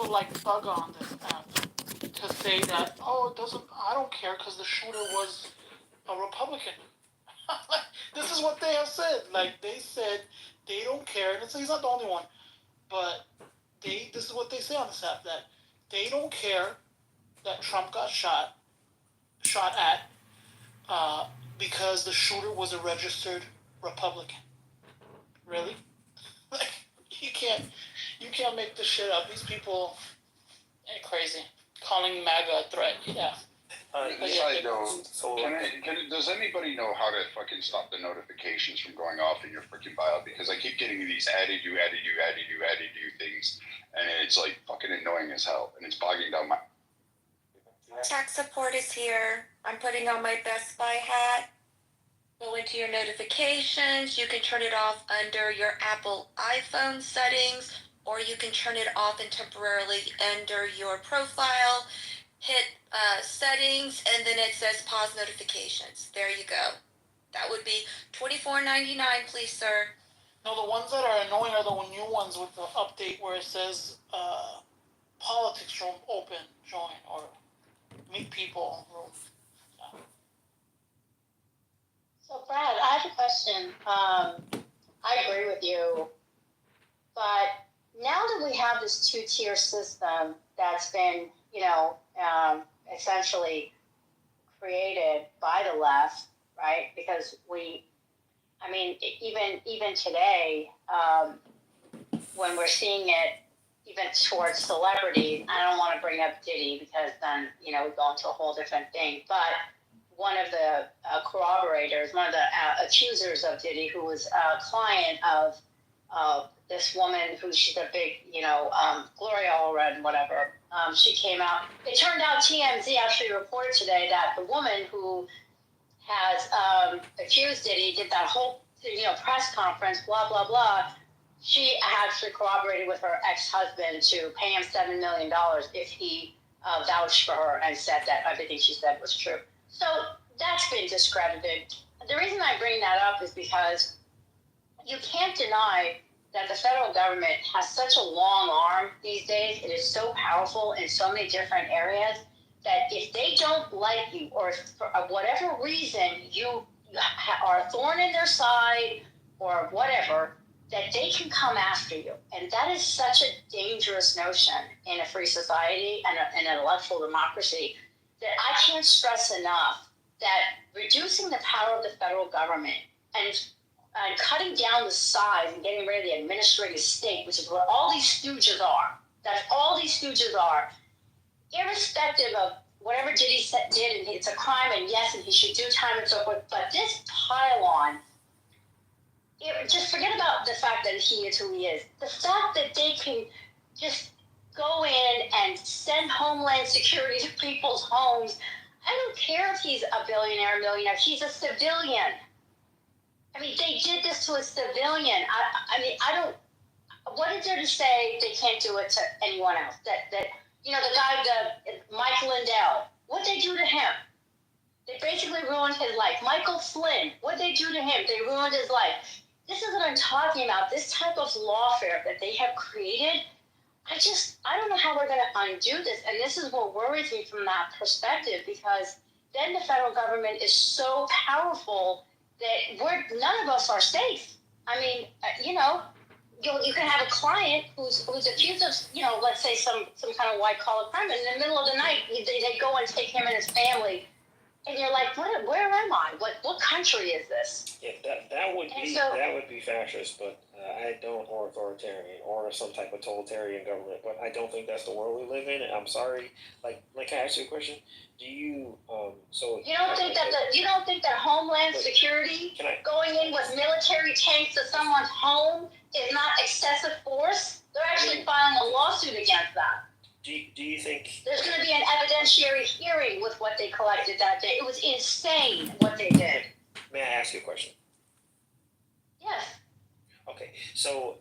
like bug on this app to say that, oh, it doesn't, I don't care because the shooter was a Republican. This is what they have said. Like, they said they don't care, and he's not the only one, but this is what they say on this app, that they don't care that Trump got shot at, because the shooter was a registered Republican. Really? Like, you can't make this shit up. These people are crazy. Calling MAGA a threat. Yeah. Side note, does anybody know how to fucking stop the notifications from going off in your freaking bio? Because I keep getting these added you things, and it's like fucking annoying as hell, and it's bogging down my... Tech support is here. I'm putting on my Best Buy hat. Go into your notifications. You can turn it off under your Apple iPhone settings, or you can turn it off and temporarily under your profile. Hit settings, and then it says pause notifications. There you go. That would be $24.99, please, sir. No, the ones that are annoying are the new ones with the update where it says politics room open, join, or meet people room. Yeah. So, Brad, I have a question. I agree with you, but now that we have this two-tier system that's been, essentially created by the left, right? Because even today, when we're seeing it even towards celebrities, I don't want to bring up Diddy because then, we go into a whole different thing. But one of the corroborators, one of the accusers of Diddy, who was a client of this woman who she's a big, Gloria Allred, whatever. She came out. It turned out TMZ actually reported today that the woman who has accused Diddy did that whole, press conference, blah, blah, blah. She actually corroborated with her ex-husband to pay him $7 million if he vouched for her and said that everything she said was true. So that's been discredited. The reason I bring that up is because you can't deny that the federal government has such a long arm these days. It is so powerful in so many different areas that if they don't like you, or if for whatever reason you are a thorn in their side or whatever, that they can come after you. And that is such a dangerous notion in a free society and an electoral democracy that I can't stress enough that reducing the power of the federal government and cutting down the size and getting rid of the administrative state, which is what all these stooges are. That's all these stooges are. Irrespective of whatever Diddy did, and it's a crime, and yes, and he should do time and so forth, but this pile-on, just forget about the fact that he is who he is. The fact that they can just go in and send Homeland Security to people's homes, I don't care if he's a billionaire or millionaire, he's a civilian. I mean, they did this to a civilian. I don't. What is there to say they can't do it to anyone else? That the guy, Mike Lindell, what'd they do to him? They basically ruined his life. Michael Flynn, what'd they do to him? They ruined his life. This is what I'm talking about. This type of lawfare that they have created. I don't know how we're going to undo this. And this is what worries me from that perspective, because then the federal government is so powerful that none of us are safe. I mean, you can have a client who's accused of, let's say some kind of white collar crime, and in the middle of the night they go and take him and his family, and you're like, where am I? What country is this? Yeah, that would be fascist, but or authoritarian, or some type of totalitarian government. But I don't think that's the world we live in. And I'm sorry. Like, can I ask you a question? Do you you don't think that Homeland Security going in with military tanks to someone's home is not excessive force? They're actually filing a lawsuit against that. Do you think there's going to be an evidentiary hearing with what they collected that day? It was insane what they did. May I ask you a question? Yes. Okay, so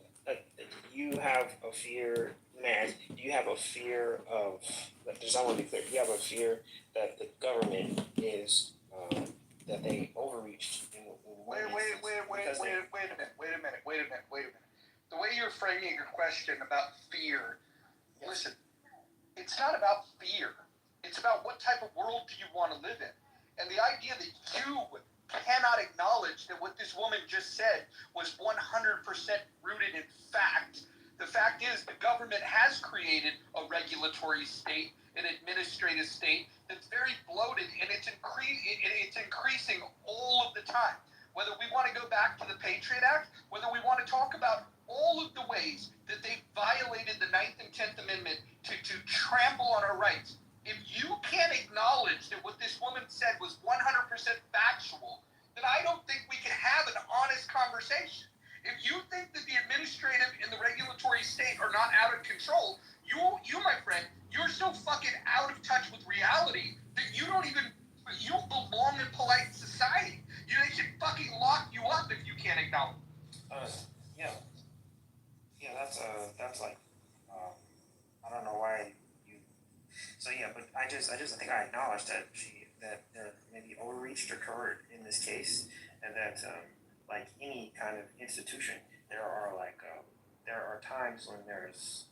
you have a fear, man. Do you have a fear of? I want to be clear. Do you have a fear that the government is that they overreached? Wait a minute. The way you're framing your question about fear, listen, it's not about fear. It's about what type of world do you want to live in. And the idea that you cannot acknowledge that what this woman just said was 100% rooted in fact. The fact is the government has created a regulatory state, an administrative state that's very bloated, and it's increasing all of the time. Whether we want to go back to the Patriot Act, whether we want to talk about all of the ways that they violated the 9th and 10th Amendment to trample on our rights, if you can't acknowledge that what this woman said was 100% factual, then I don't think we can have an honest conversation. If you think that the administrative and the regulatory state are not out of control, you, my friend, you're so fucking out of touch with reality that you don't belong in polite society. They should fucking lock you up if you can't acknowledge. Yeah, that's like, I don't know why you. So yeah, but I think I acknowledged that there maybe overreached occurred in this case, and that like any kind of institution, there are times when there's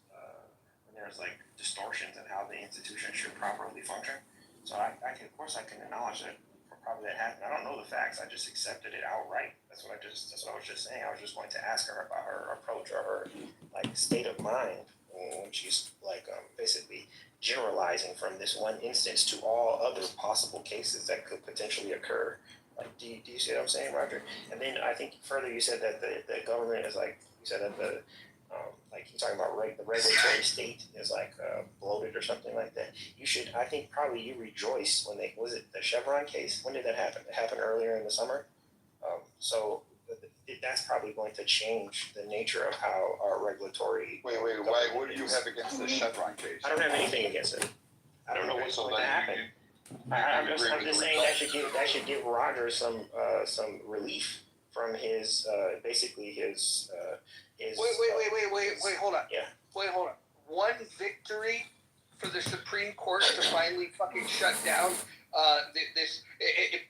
like distortions in how the institution should properly function. So I can acknowledge that probably that happened. I don't know the facts. I just accepted it outright. That's what I was just saying. I was just going to ask her about her approach or her like state of mind when she's like basically generalizing from this one instance to all other possible cases that could potentially occur. Like, do you see what I'm saying, Roger? And then I think further you said that the government is like, you said that the like you're talking about the regulatory state is like bloated or something like that. I think probably you rejoiced when was it the Chevron case? When did that happen? It happened earlier in the summer. So that's probably going to change the nature of how our regulatory. Wait, why? What do you have against the Chevron case? I don't have anything against it. I don't know what's going to happen. I'm just saying that should give Roger some relief from his basically his. Wait, hold on. Yeah. Wait, hold on. One victory for the Supreme Court to finally fucking shut down this.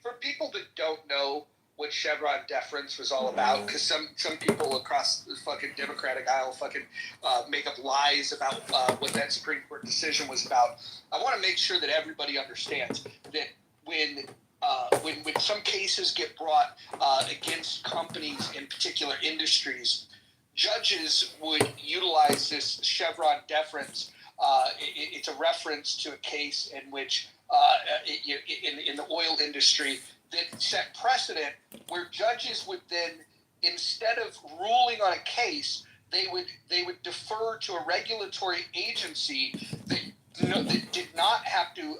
For people that don't know what Chevron deference was all about, because some people across the fucking Democratic aisle fucking make up lies about what that Supreme Court decision was about. I want to make sure that everybody understands that when some cases get brought against companies in particular industries, judges would utilize this Chevron deference. It's a reference to a case in which, in the oil industry, that set precedent where judges would then, instead of ruling on a case, they would defer to a regulatory agency that did not have to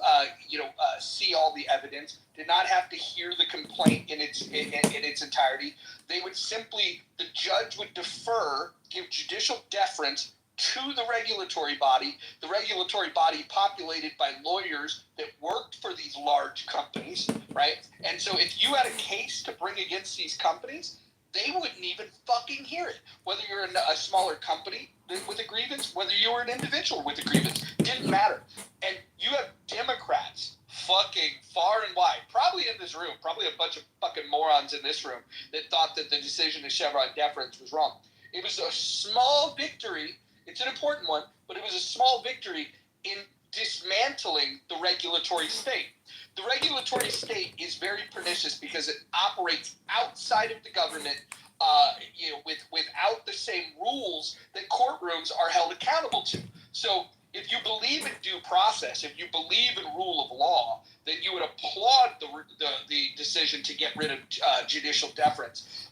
see all the evidence, did not have to hear the complaint in its entirety. The judge would defer, give judicial deference to the regulatory body populated by lawyers that worked for these large companies, right? And so if you had a case to bring against these companies, they wouldn't even fucking hear it. Whether you're a smaller company with a grievance, whether you were an individual with a grievance, didn't matter. And you have Democrats fucking far and wide, probably in this room, probably a bunch of fucking morons in this room that thought that the decision of Chevron deference was wrong. It was a small victory. It's an important one, but it was a small victory in dismantling the regulatory state. The regulatory state is very pernicious because it operates outside of the government, without the same rules that courtrooms are held accountable to. So if you believe in due process, if you believe in rule of law, then you would applaud the decision to get rid of judicial deference.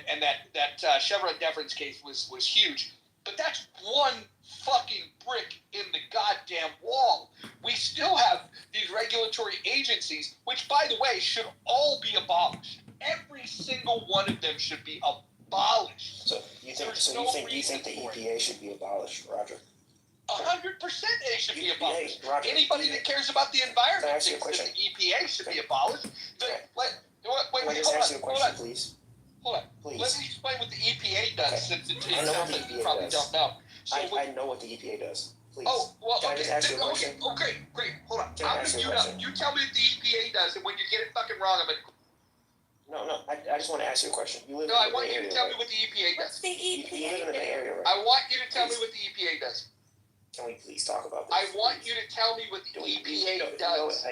And that Chevron deference case was huge. But that's one fucking brick in the goddamn wall. We still have these regulatory agencies, which, by the way, should all be abolished. Every single one of them should be abolished. So you think the EPA should be abolished, Roger? 100% they should be abolished. Hey, Roger, anybody that cares about the environment thinks that the EPA should be abolished. Wait, hold on. Please. Hold on. Please. Let me explain what the EPA does, since it's something you EPA probably does. don't know. So I know what the EPA does. Please. Oh, well, Can I okay. just ask you a question? Okay, great. Hold on. Can I I'm ask going you to a mute up. question? You tell me what the EPA does, and when you get it fucking wrong, I'm going to... No. I just want to ask you a question. You live No, in I the want Bay you to Area, tell me right? what the EPA What's does. the You live in the Bay EPA? Area, right? I want you to tell me what the EPA does. Can we please talk about this? I want you to tell me what the EPA does.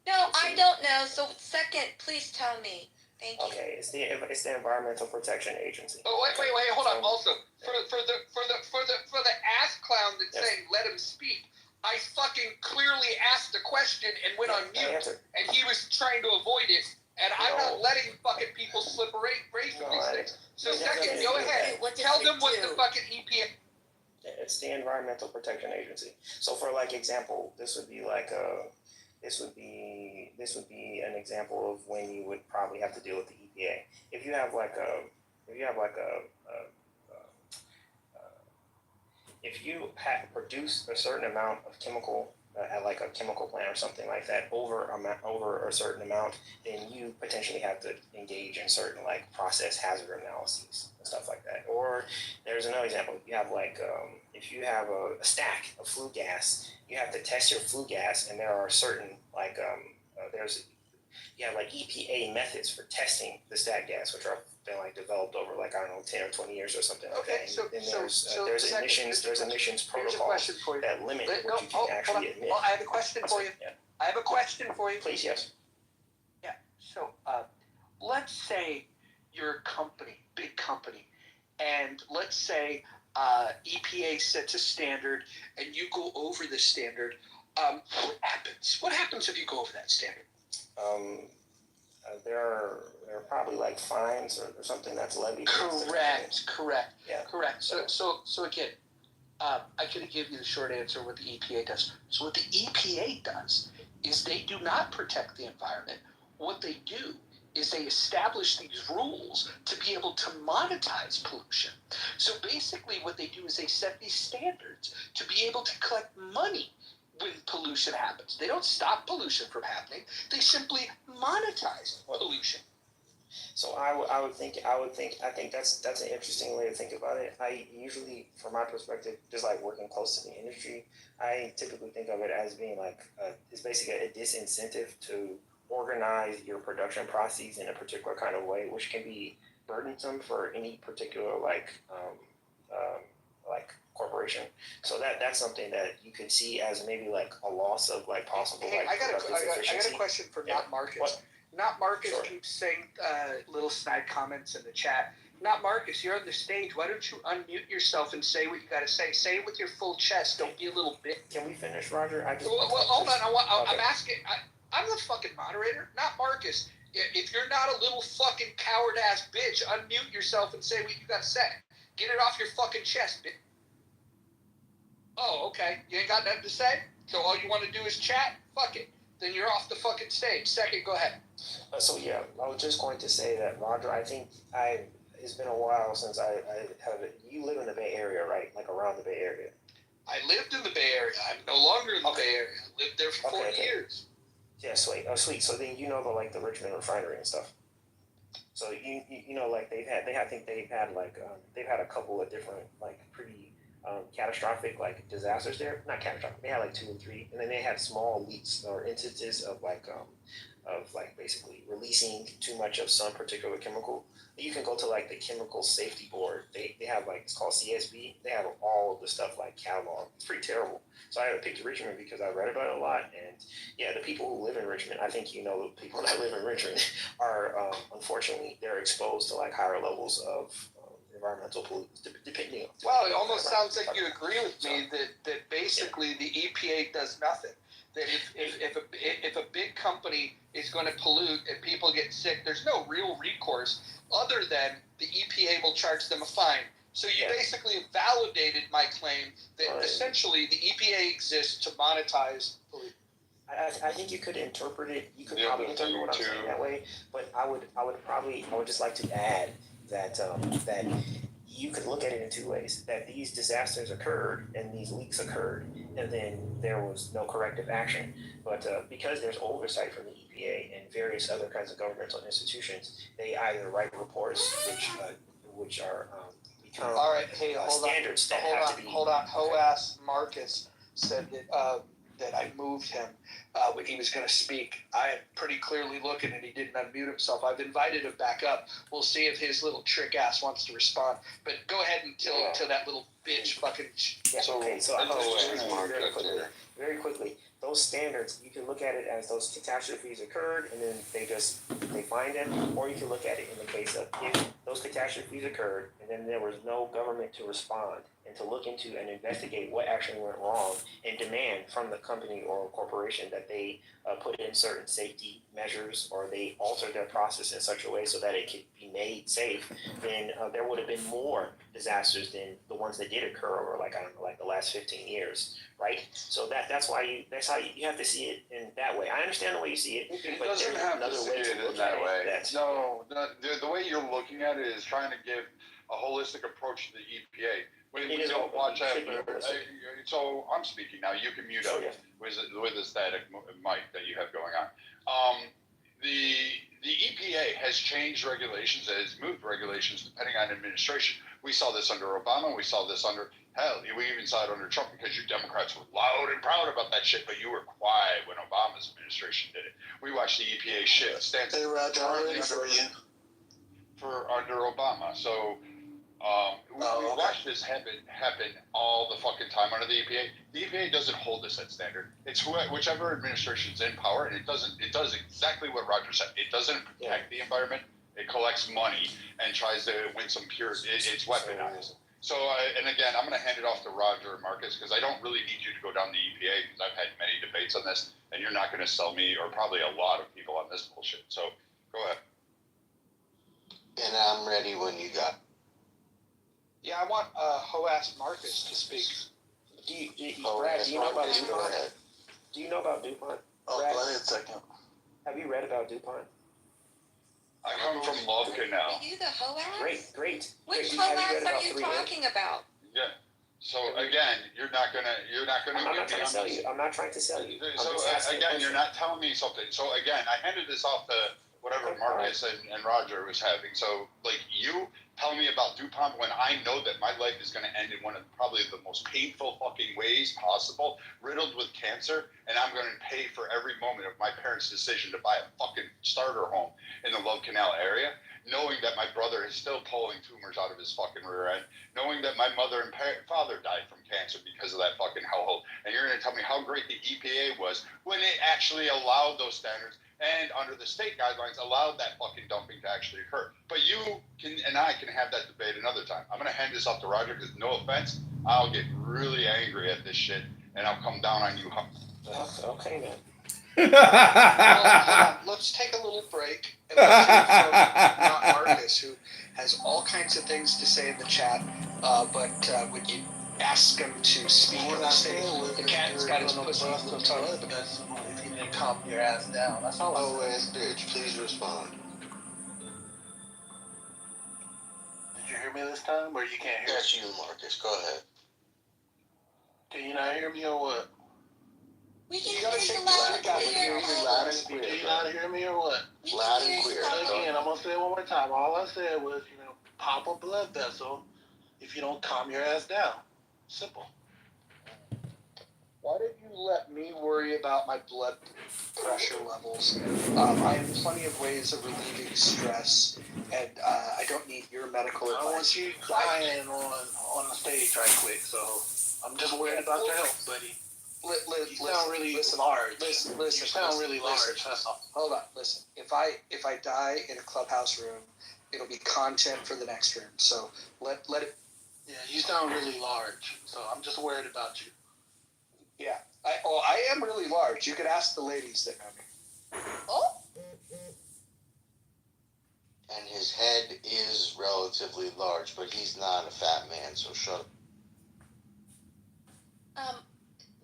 No, I don't know. So second, please tell me. Thank you. Okay, it's the Environmental Protection Agency. Oh wait, hold on. Also, for the ass clown that's Yes. saying let him speak, I fucking clearly asked a question and went on I mute, answered. and he was trying to avoid it, and I'm not letting fucking people slip away from these things. So No, second, no, go no, ahead. What does Tell it them what do? the fucking EPA. It's the Environmental Protection Agency. So for like example, this would be an example of when you would probably have to deal with the EPA. If you have if you produce a certain amount of chemical at like a chemical plant or something like that over a certain amount, then you potentially have to engage in certain like process hazard analyses and stuff like that. Or there's another example. You have like if you have a stack of flue gas, you have to test your flue gas, and there are certain like you have like EPA methods for testing the stack gas, which are been like developed over like 10 or 20 years or something like Okay, that. so There's second, emissions here's a protocols question for you. that limit what you hold can on. actually admit. Well, I have a question for you. Yeah. I have a question for you. Please, yes. Yeah. So, let's say you're a company, big company, and let's say EPA sets a standard, and you go over the standard. What happens? What happens if you go over that standard? There are probably like fines or something that's levied. Correct. Yeah. Correct. So again, I could have given you the short answer what the EPA does. So what the EPA does is they do not protect the environment. What they do is they establish these rules to be able to monetize pollution. So basically what they do is they set these standards to be able to collect money when pollution happens. They don't stop pollution from happening. They simply monetize pollution. So I think that's an interesting way to think about it. I usually, from my perspective, just like working close to the industry, I typically think of it as being like it's basically a disincentive to organize your production processes in a particular kind of way, which can be burdensome for any particular like corporation. So that's something that you could see as maybe like a loss of like possible Hey, like I got efficiency. a question for Yeah. Not Marcus. What? Not Marcus Sure. keeps saying little snide comments in the chat. Not Marcus, you're on the stage. Why don't you unmute yourself and say what you got to say? Say it with your full chest. Don't be a little bit. Can we finish, Roger? Well, hold on. I'm Okay. asking. I'm the fucking moderator, not Marcus. If you're not a little fucking coward ass bitch, unmute yourself and say what you got to say. Get it off your fucking chest, bitch. Oh, okay. You ain't got nothing to say? So all you want to do is chat? Fuck it. Then you're off the fucking stage. Second, go ahead. So yeah, I was just going to say that, Roger, I think it's been a while since I have it. You live in the Bay Area, right? Like around the Bay Area. I lived in the Bay Area. I'm no longer in the Bay Area. I lived there for 40 years. Yeah, sweet. Oh, sweet. So then you know the Richmond refinery and stuff. So you know like they've had a couple of different like pretty catastrophic like disasters there. Not catastrophic. They had like 2 or 3, and then they had small leaks or instances of basically releasing too much of some particular chemical. You can go to like the Chemical Safety Board. They have like, it's called CSB. They have all of the stuff like cataloged. It's pretty terrible. So I had to pick Richmond because I read about it a lot. And yeah, the people who live in Richmond, I think you know the people that live in Richmond are unfortunately they're exposed to like higher levels of environmental pollutants, depending on. Well, it almost sounds like you agree with me that basically the EPA does nothing. That if a big company is going to pollute and people get sick, there's no real recourse other than the EPA will charge them a fine. So you basically validated my claim that essentially the EPA exists to monetize pollution. I think you could interpret it. You could probably interpret what I'm saying that way, but I would just like to add that that you could look at it in 2 ways. That these disasters occurred and these leaks occurred, and then there was no corrective action. But because there's oversight from the EPA and various other kinds of governmental institutions, they either write reports which are become all right. Hey, standards that have to be. Hold on. Ho-ass Marcus said that that I moved him when he was going to speak. I am pretty clearly looking, and he didn't unmute himself. I've invited him back up. We'll see if his little trick ass wants to respond. But go ahead and till that little bitch fucking. Yeah, So, okay, so I'm oh, very quickly. Those standards, you can look at it as those catastrophes occurred and then they find them, or you can look at it in the case of if those catastrophes occurred and then there was no government to respond and to look into and investigate what actually went wrong and demand from the company or corporation that they put in certain safety measures or they alter their process in such a way so that it could be made safe, then there would have been more disasters than the ones that did occur over like the last 15 years, right? So that's how you have to see it in that way. I understand the way you see it, It but doesn't there's have another to see way it to in look that at way. it. No, the way you're looking at it is trying to give a holistic approach to the EPA. We don't watch after. So I'm speaking now. You can mute up with the static mic that you have going on. The EPA has changed regulations, has moved regulations depending on administration. We saw this under Obama. We saw this under, hell, we even saw it under Trump because you Democrats were loud and proud about that shit, but you were quiet when Obama's administration did it. We watched the EPA shift stance. Hey, Roger, I'm ready for you. Under Obama. So we watched this happen all the fucking time under the EPA. The EPA doesn't hold this at standard. It's whichever administration's in power, and it does exactly what Roger said. It doesn't protect the environment. It collects money and tries to win some it's weaponized. So, and again, I'm going to hand it off to Roger and Marcus because I don't really need you to go down the EPA because I've had many debates on this, and you're not going to sell me or probably a lot of people on this bullshit. So, go ahead. And I'm ready when you got. Yeah, I want Hoas Marcus to speak. Brad, do you know about DuPont? Do you know about DuPont? Oh, Brad, go ahead a second. have you read about DuPont? I come from Lubbock now. Are you the HOAS? Great. Which Have you read HOAS about are you 3A? talking about? Yeah. So again, you're not gonna. I'm not trying to sell you. I'm not trying to sell you. So again, you're not telling me something. So again, I handed this off to whatever Marcus and Roger was having. So like you tell me about DuPont when I know that my life is going to end in one of probably the most painful fucking ways possible, riddled with cancer, and I'm going to pay for every moment of my parents' decision to buy a fucking starter home in the Love Canal area, knowing that my brother is still pulling tumors out of his fucking rear end, knowing that my mother and father died from cancer because of that fucking hellhole, and you're going to tell me how great the EPA was when it actually allowed those standards and under the state guidelines allowed that fucking dumping to actually occur. But you can and I can have that debate another time. I'm going to hand this off to Roger because no offense, I'll get really angry at this shit and I'll come down on you. Okay, man. Well, let's take a little break and let's hear from not Marcus, who has all kinds of things to say in the chat. But when you ask him to speak on the stage, the cat's got his pussy on the tongue. If you didn't calm your ass down, that's all. OS bitch, please respond. Did you hear me this time, or you can't hear? That's you, Marcus. Go ahead. Can you not hear me or what? We can You hear gotta you take loud the and back out. clear. Loud and clear. Do you not hear me or what? We can Loud hear and you clear. loud. Again, I'm gonna say it one more time. All I said was, pop a blood vessel if you don't calm your ass down. Simple. Why did you let me worry about my blood pressure levels? I have plenty of ways of relieving stress, and I don't need your medical I don't want advice. you crying on the stage right quick, so I'm just worried about your health, buddy. You sound really large. Listen. You sound really large. That's all. Hold on, listen. If I die in a clubhouse room, it'll be content for the next room. So let it. Yeah, you sound really large, so I'm just worried about you. Yeah, I am really large. You could ask the ladies that know me. Oh, And his head is relatively large, but he's not a fat man, so shut up.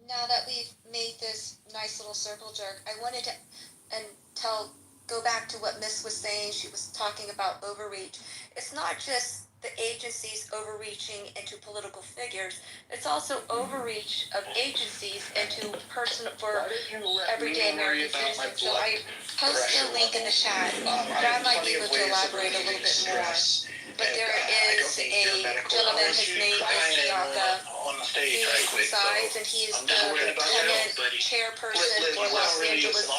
now that we've made this nice little circle jerk, I wanted to go back to what Miss was saying. She was talking about overreach. It's not just the agencies overreaching into political figures. It's also overreach of agencies into for everyday American citizens. So I posted a link in the chat, but I might be able to elaborate a little bit more. but there is a gentleman, his name is Siaka. On the stage He right quick. resides and he is I'm the just worried about your lieutenant health, buddy. chairperson for Los Angeles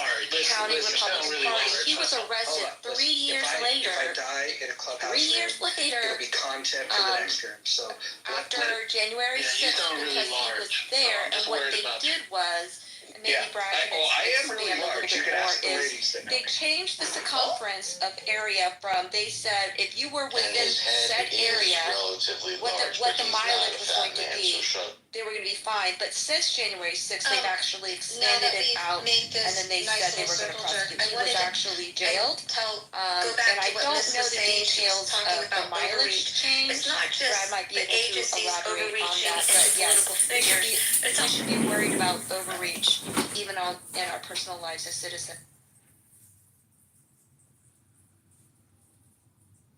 County Republican Party. He was arrested 3 years later. If I die in a clubhouse, 3 years later, it'll be content for the next term. So after January Yeah, you 6th, sound really because he was large, there, so I'm and just what worried they about did was, and maybe Brad can I am expand really a little large. You bit can more, ask the is ladies that know they me. changed the circumference of area from, they said, if you were within said area, what the mileage was going to be, they were going to be fine. But since January 6th, they've actually extended it out, and then they said they were going to prosecute. He was actually jailed, and I don't know the details of the mileage change. Brad might be able to elaborate on that, but yes, we should be worried about overreach, even in our personal lives as citizens.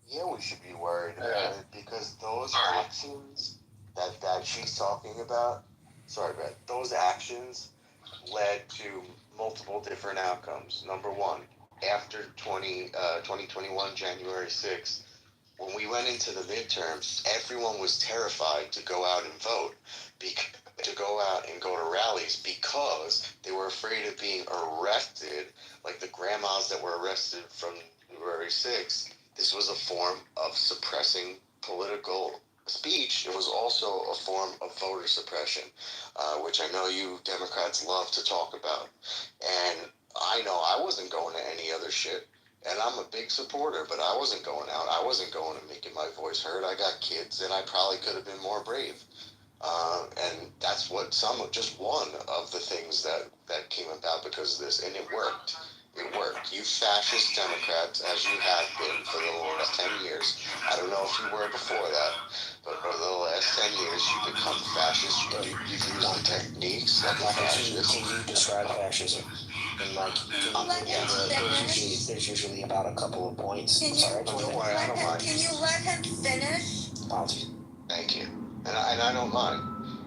Yeah, we should be worried about it because those actions that she's talking about, those actions led to multiple different outcomes. Number one, after 2021, January 6th, when we went into the midterms, everyone was terrified to go out and vote, to go out and go to rallies because they were afraid of being arrested, like the grandmas that were arrested from January 6th. This was a form of suppressing political speech. It was also a form of voter suppression, which I know you Democrats love to talk about. And I know I wasn't going to any other shit. And I'm a big supporter, but I wasn't going out. I wasn't going and making my voice heard. I got kids, and I probably could have been more brave. And that's what just one of the things that came about because of this, and it worked. It worked. You fascist Democrats, as you have been for the last 10 years, I don't know if you were before that, but for the last 10 years, you become fascist. You use techniques like fascists. Can you describe fascism? And like, there's usually about a couple of points. Can you let him finish? Apologies. Thank you. And I don't mind,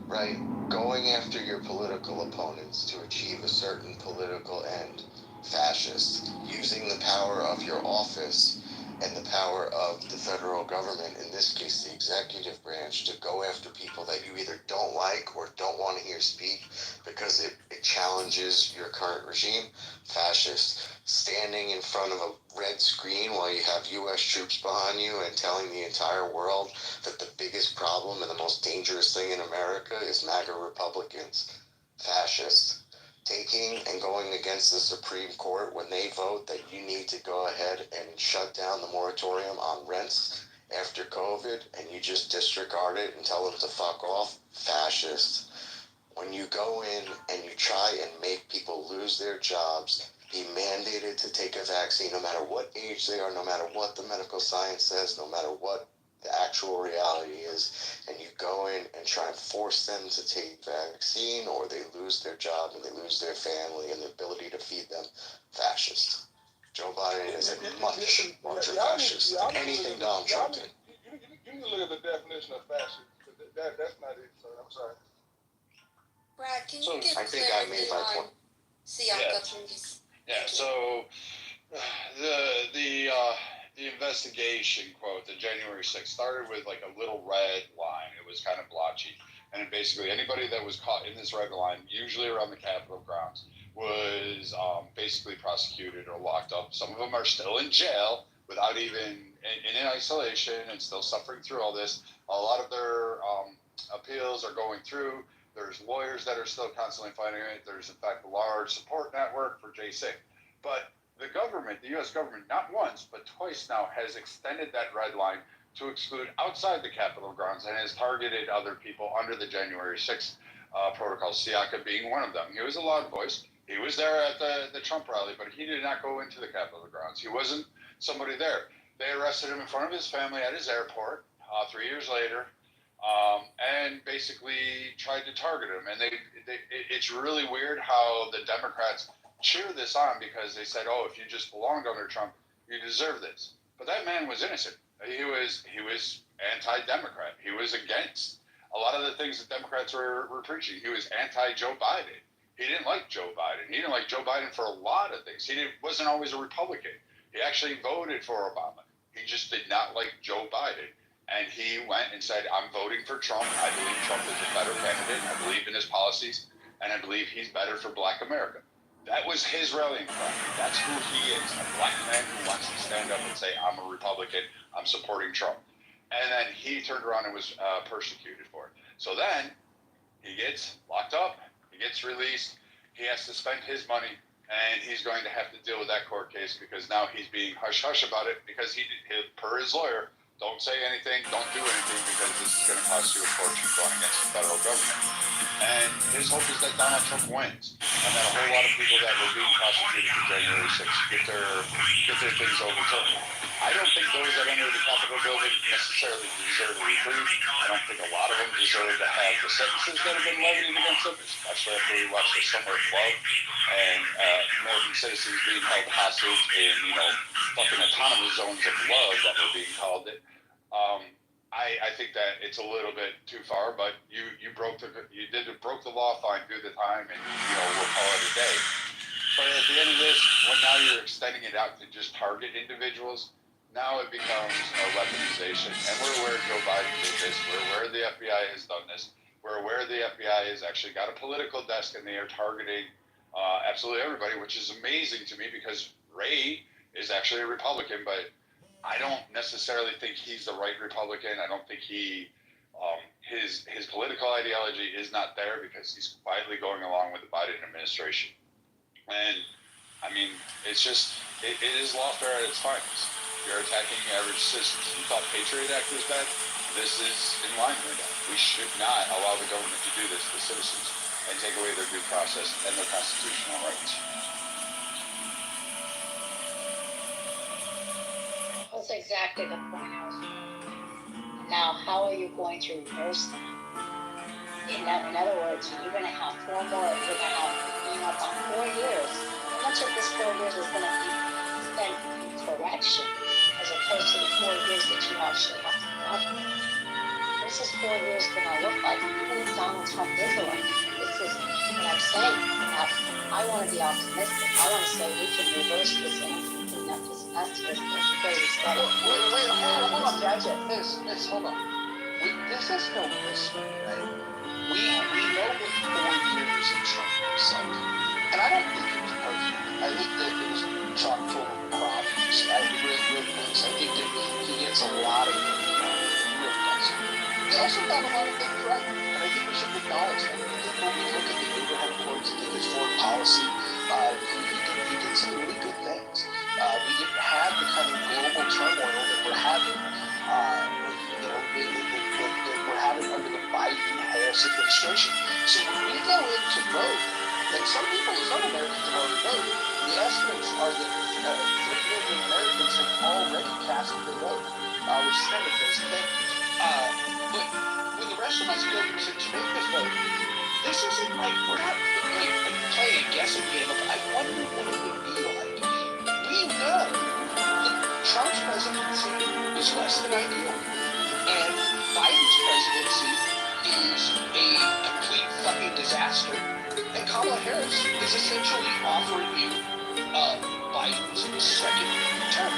right? Going after your political opponents to achieve a certain political end. Fascist, using the power of your office and the power of the federal government, in this case the executive branch, to go after people that you either don't like or don't want to hear speak because it challenges your current regime. Fascist, standing in front of a red screen while you have U.S. troops behind you and telling the entire world that the biggest problem and the most dangerous thing in America is MAGA Republicans. Fascist. Taking and going against the Supreme Court when they vote that you need to go ahead and shut down the moratorium on rents after COVID, and you just disregard it and tell them to fuck off. Fascist. When you go in and you try and make people lose their jobs, be mandated to take a vaccine no matter what age they are, no matter what the medical science says, no matter what the actual reality is, and you go in and try and force them to take vaccine, or they lose their job and they lose their family and the ability to feed them. Fascist. Joe Biden is a much larger fascist than anything Donald Trump did. You can look at the definition of fascist. That's not it, sir. I'm sorry. Brad, can you get I think I clarity made my on point. Siaka, please? Yeah, so the investigation, quote, the January 6th started with like a little red line. It was kind of blotchy. And basically anybody that was caught in this red line, usually around the Capitol grounds, was basically prosecuted or locked up. Some of them are still in jail without even in isolation and still suffering through all this. A lot of their appeals are going through. There's lawyers that are still constantly fighting it. There's, in fact, a large support network for J6. But the government, the U.S. government, not once, but twice now, has extended that red line to exclude outside the Capitol grounds and has targeted other people under the January 6th protocol, Siaka being one of them. He was a loud voice. He was there at the Trump rally, but he did not go into the Capitol grounds. He wasn't somebody there. They arrested him in front of his family at his airport 3 years later. And basically tried to target him. And it's really weird how the Democrats cheer this on because they said, oh, if you just belonged under Trump, you deserve this. But that man was innocent. He was anti-Democrat. He was against a lot of the things that Democrats were preaching. He was anti-Joe Biden. He didn't like Joe Biden. He didn't like Joe Biden for a lot of things. Wasn't always a Republican. He actually voted for Obama. He just did not like Joe Biden. And he went and said, I'm voting for Trump. I believe Trump is a better candidate. I believe in his policies. And I believe he's better for black America. That was his rallying cry. That's who he is, a black man who wants to stand up and say, I'm a Republican, I'm supporting Trump. And then he turned around and was persecuted for it. So then he gets locked up, he gets released, he has to spend his money, and he's going to have to deal with that court case because now he's being hush-hush about it because per his lawyer, don't say anything, don't do anything because this is going to cost you a fortune going against the federal government. And his hope is that Donald Trump wins, and that a whole lot of people that were being prosecuted for January 6th get their things overturned. I don't think those that entered the Capitol building necessarily deserve a reprieve. I don't think a lot of them deserve to have the sentences that have been levied against them, especially after we watched the Summer of Love and American citizens being held hostage in, fucking autonomous zones of love that were being called it. I think that it's a little bit too far, but you broke the law, fine, do the time, and we'll call it a day. But at the end of this, now you're extending it out to just target individuals. Now it becomes a weaponization, and we're aware Joe Biden did this. We're aware the FBI has done this. We're aware the FBI has actually got a political desk, and they are targeting absolutely everybody, which is amazing to me because Ray is actually a Republican, but I don't necessarily think he's the right Republican. I don't think his political ideology is not there because he's quietly going along with the Biden administration. And I mean, it's just, it is lawfare at its finest. You're attacking average citizens. You thought Patriot Act was bad? This is in line with that. We should not allow the government to do this to citizens and take away their due process and their constitutional rights. That's exactly the point I was making. Now, how are you going to reverse that? In other words, you're going to have four more, you're going to have, up on 4 years. How much of this 4 years is going to be spent in correction as opposed to the 4 years that you actually have to govern? This is 4 years going to look like, even if Donald Trump is elected, this is what I'm saying. I want to be optimistic. I want to say we can reverse this and clean up this mess with the crazy stuff. Wait, hold on, guys. Miss, hold on. This is no mystery, right? We know what 4 years of Trump was like. And I don't think it was perfect. I think that it was chock full of problems. Real things. I think that he gets a lot of real things. He also got a lot of things right. And I think we should acknowledge that. I think when we look at the Abraham Accords, I think his foreign policy, he did some really good things. We didn't have the kind of global turmoil that we're having, that we're having under the Biden-Harris administration. So when we go in to vote, and some Americans have already voted, the estimates are that 3 million Americans have already cast their vote, which is kind of crazy thing. But when the rest of us go to make this vote, this isn't like, we're not like playing a guessing game of, I wonder what it would be like. We know that Trump's presidency is less than ideal, and Biden's presidency is a complete fucking disaster, and Kamala Harris is essentially offering you Biden's second term.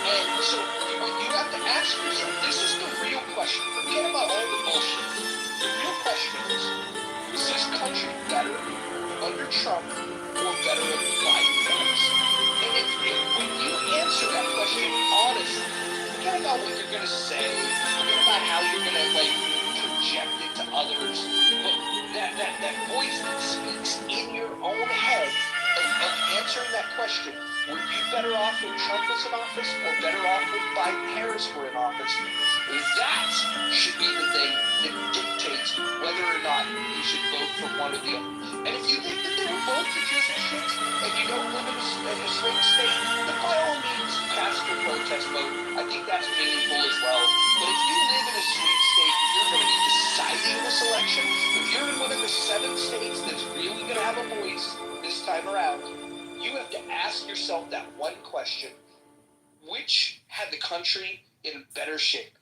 And so you have to ask yourself, this is the real question. Forget about all the bullshit. The real question is this country better under Trump or better under Biden-Harris? And when you answer that question honestly, forget about what you're going to say, forget about how you're going to project it to others, but that voice that speaks in your own head of answering that question, were you better off when Trump was in office or better off when Biden-Harris were in office? That should be the thing that dictates whether or not you should vote for one or the other. And if you think that they were both legitimate shits and you don't live in a swing state, then by all means cast your protest vote. I think that's meaningful as well. But if you live in a swing state, you're going to be deciding this election. If you're in one of the 7 states that's really going to have a voice this time around, you have to ask yourself that one question: which had the country in better shape?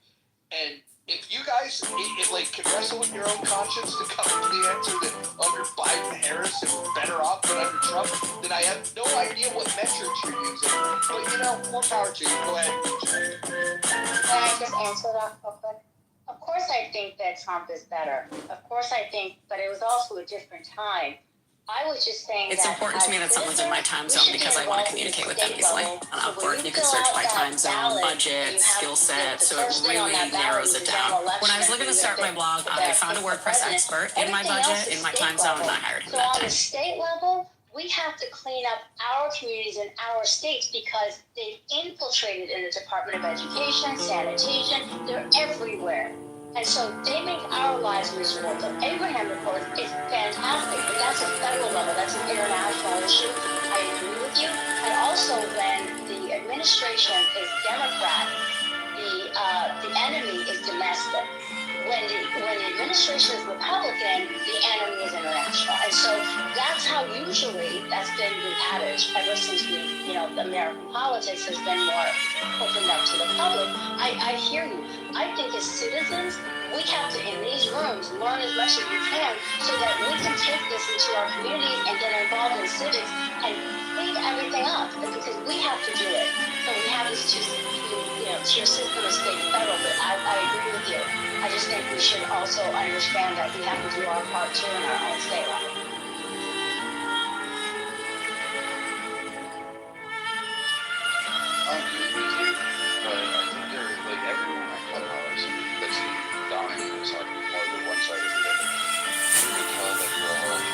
And if you guys can wrestle with your own conscience to come to the answer that under Biden-Harris it was better off, but under Trump, then I have no idea what metrics you're using. But you know, more power to you. Go ahead. Can I just answer that real quick? Of course I think that Trump is better. Of course I think, but it was also a different time. I was just saying It's important to me that someone's in my time zone because I want to communicate with them easily. On Upwork, you can search by time zone, budget, skill set, so it really narrows it down. When I was looking to start my blog, I found a WordPress expert in my budget, in my time zone, and I hired him So that on day. the state level, we have to clean up our communities and our states because they've infiltrated in the Department of Education, sanitation, they're everywhere. And so they make our lives miserable. The Abraham Accord is fantastic, but that's a federal level, that's an international issue. I agree with you. And also when the administration is Democrat, the enemy is domestic. When the administration is Republican, the enemy is international. And so that's how usually that's been the adage ever since the American politics has been more opened up to the public. I hear you. I think as citizens, we have to, in these rooms, learn as much as we can so that we can take this into our communities and get involved in civics and clean everything up because we have to do it. So we have this tier system of state and federal, but I agree with you. I just think we should also understand that we have to do our part too in our own state level. I agree with you, but I think they're like everyone on Clubhouse that's dominant is on more than one side or the other. You can tell that they're all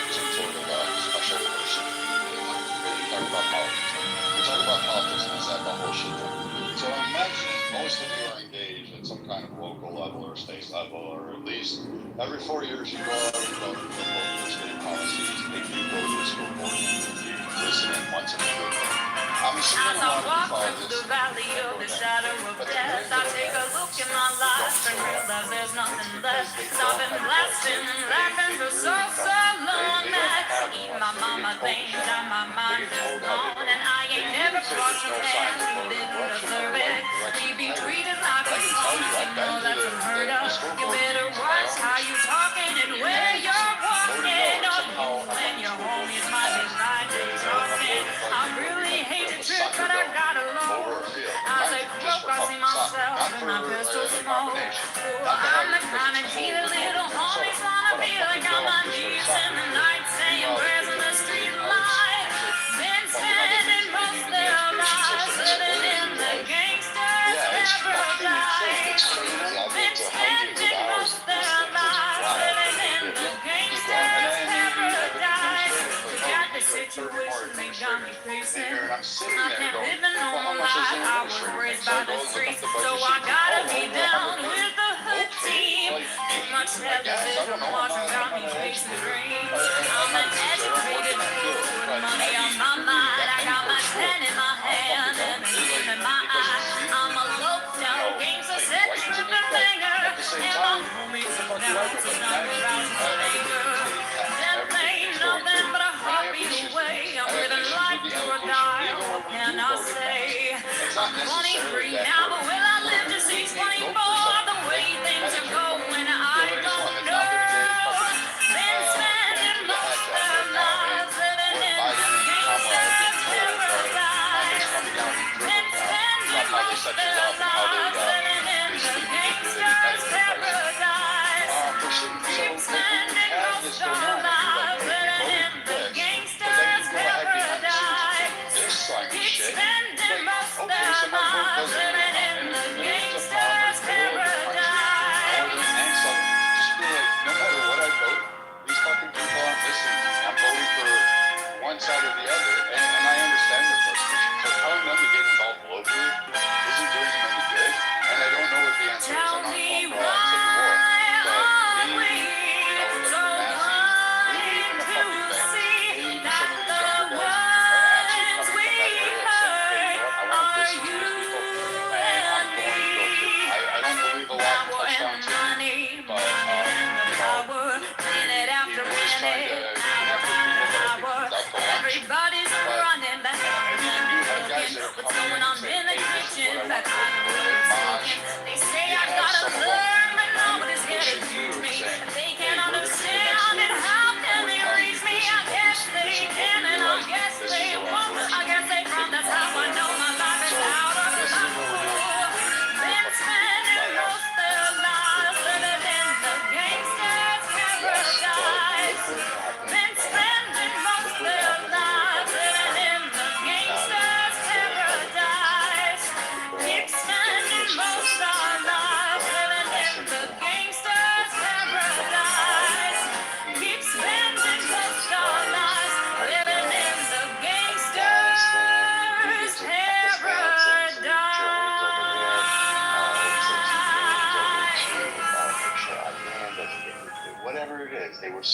some sort of special person. When you talk about politics, and it's that whole shit thing. So I'm imagining most of you are engaged at some kind of local level or state level, or at least every 4 years you go out and vote for local state policies. Maybe you go to the school board and you listen in once in a blue moon. I'm assuming a lot of you follow this. The valley of the shadow of death, I take a look in my life and realize there's nothing left. I've been blasting and laughing for so long that even my mama thinks that my mind is gone, and I ain't never crossed a man who didn't deserve it. To be treated like a son, you know that's unheard of. You better watch how you talking and where you're walking. Or when your homies might be right and talking. I really hate to trip, but I gotta load. I say croak, I see myself in my pistol smoke. I'm the kind of G the little homies wanna be like on my knees in the night saying prayers in the street light. Been spending most their lives living in the gangster's paradise. Been spending most their lives living in the gangster's paradise. Got the situation they got me facing. I can't live a normal life. I was raised by the streets, so I gotta be down with the hood team. Too much television watching got me chasing dreams. I'm an educated fool with money on my mind. I got my pen in my hand and a gleam in my eye. I'm a low-down gangster, set tripping banger, and my homies are down to number out the anger. Death ain't nothing but a heartbeat away. I'm living life to a die. What can I say? I'm 23 now, but will I live to see 24? The way things are going, I don't know. Been spending most their lives living in the gangster's paradise. Been spending most their lives living in the gangster's paradise.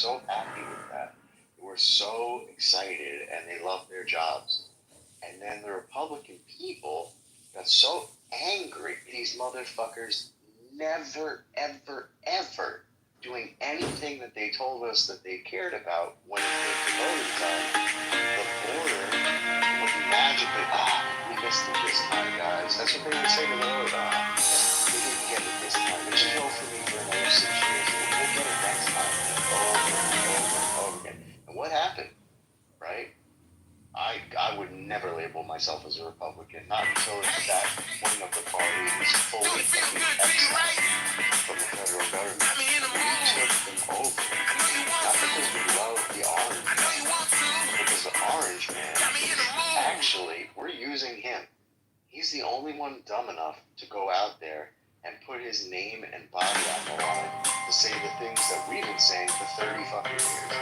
so happy with that. They were so excited and they loved their jobs. And then the Republican people got so angry. These motherfuckers never, ever, ever doing anything that they told us that they cared about when it came to voting time. The border would magically, we missed it this time, guys. That's what they would say to the vote. We didn't get it this time, which is no for me for another 6 years. We'll get it next time. Over and over again. And what happened, right? I would never label myself as a Republican, not until that wing of the party was fully fucking exiled from the federal government. We took them over. Not because we love the orange man, because the orange man, actually, we're using him. He's the only one dumb enough to go out there and put his name and body on the line to say the things that we've been saying for 30 fucking years.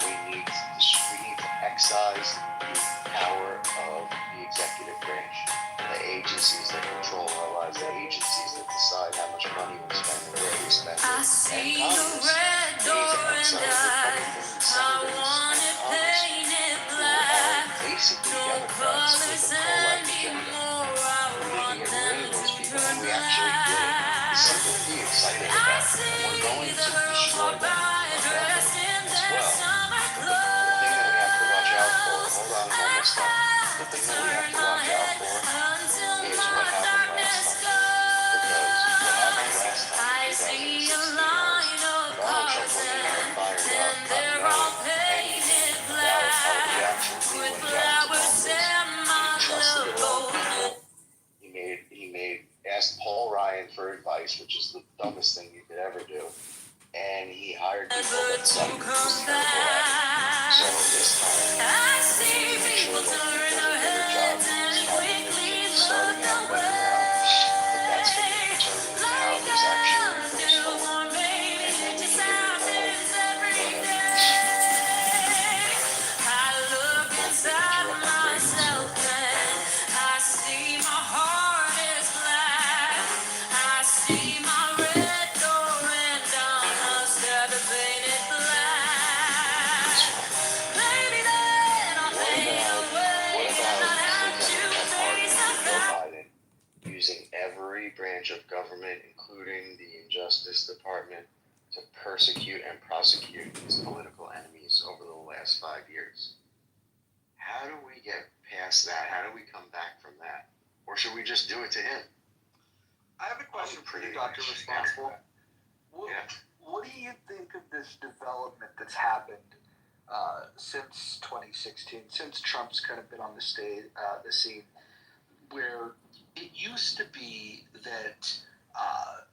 We need to excise the power of the executive branch, the agencies that control our lives, the agencies that decide how much money we spend and where we spend it. I see the red door and I want it painted black. No colors anymore, I want them to turn black. Something to be excited I about. see We're going the to girls destroy walk them by dressed in their summer The thing that we have to watch out for, clothes. hold on, I'm almost done. The thing that we have to watch out for Until is my what happened darkness last time. Because what happened goes, last time I in see a 2016 line of Donald Trump cars wasn't even fired and up, they're not all knowing anything painted about how the black reaction would be with when he got into flowers office. and my He trusted love it all golden. He asked Paul Ryan for advice, which is the dumbest thing you could ever do. And he hired people that sucked. He was terrible at it. So this time, I see make people sure that turn people their do their job. heads and He's having quickly this starting look out better away. now, but that's going to determine how this actually goes forward. Newborn baby And then we just can give it happens every go ahead. day. I look Don't inside interrupt my crazy myself story. and I see my heart is black. I see my red door and I must have it painted black. Maybe then I'll fade away and not have to face the fact. Biden using every branch of government, including the Justice Department, to persecute and prosecute his political enemies over the last 5 years? How do we get past that? How do we come back from that? Or should we just do it to him? I have a question for you, Pretty Dr. much Responsible. What do you think of this development that's happened since 2016, since Trump's kind of been on the scene, where it used to be that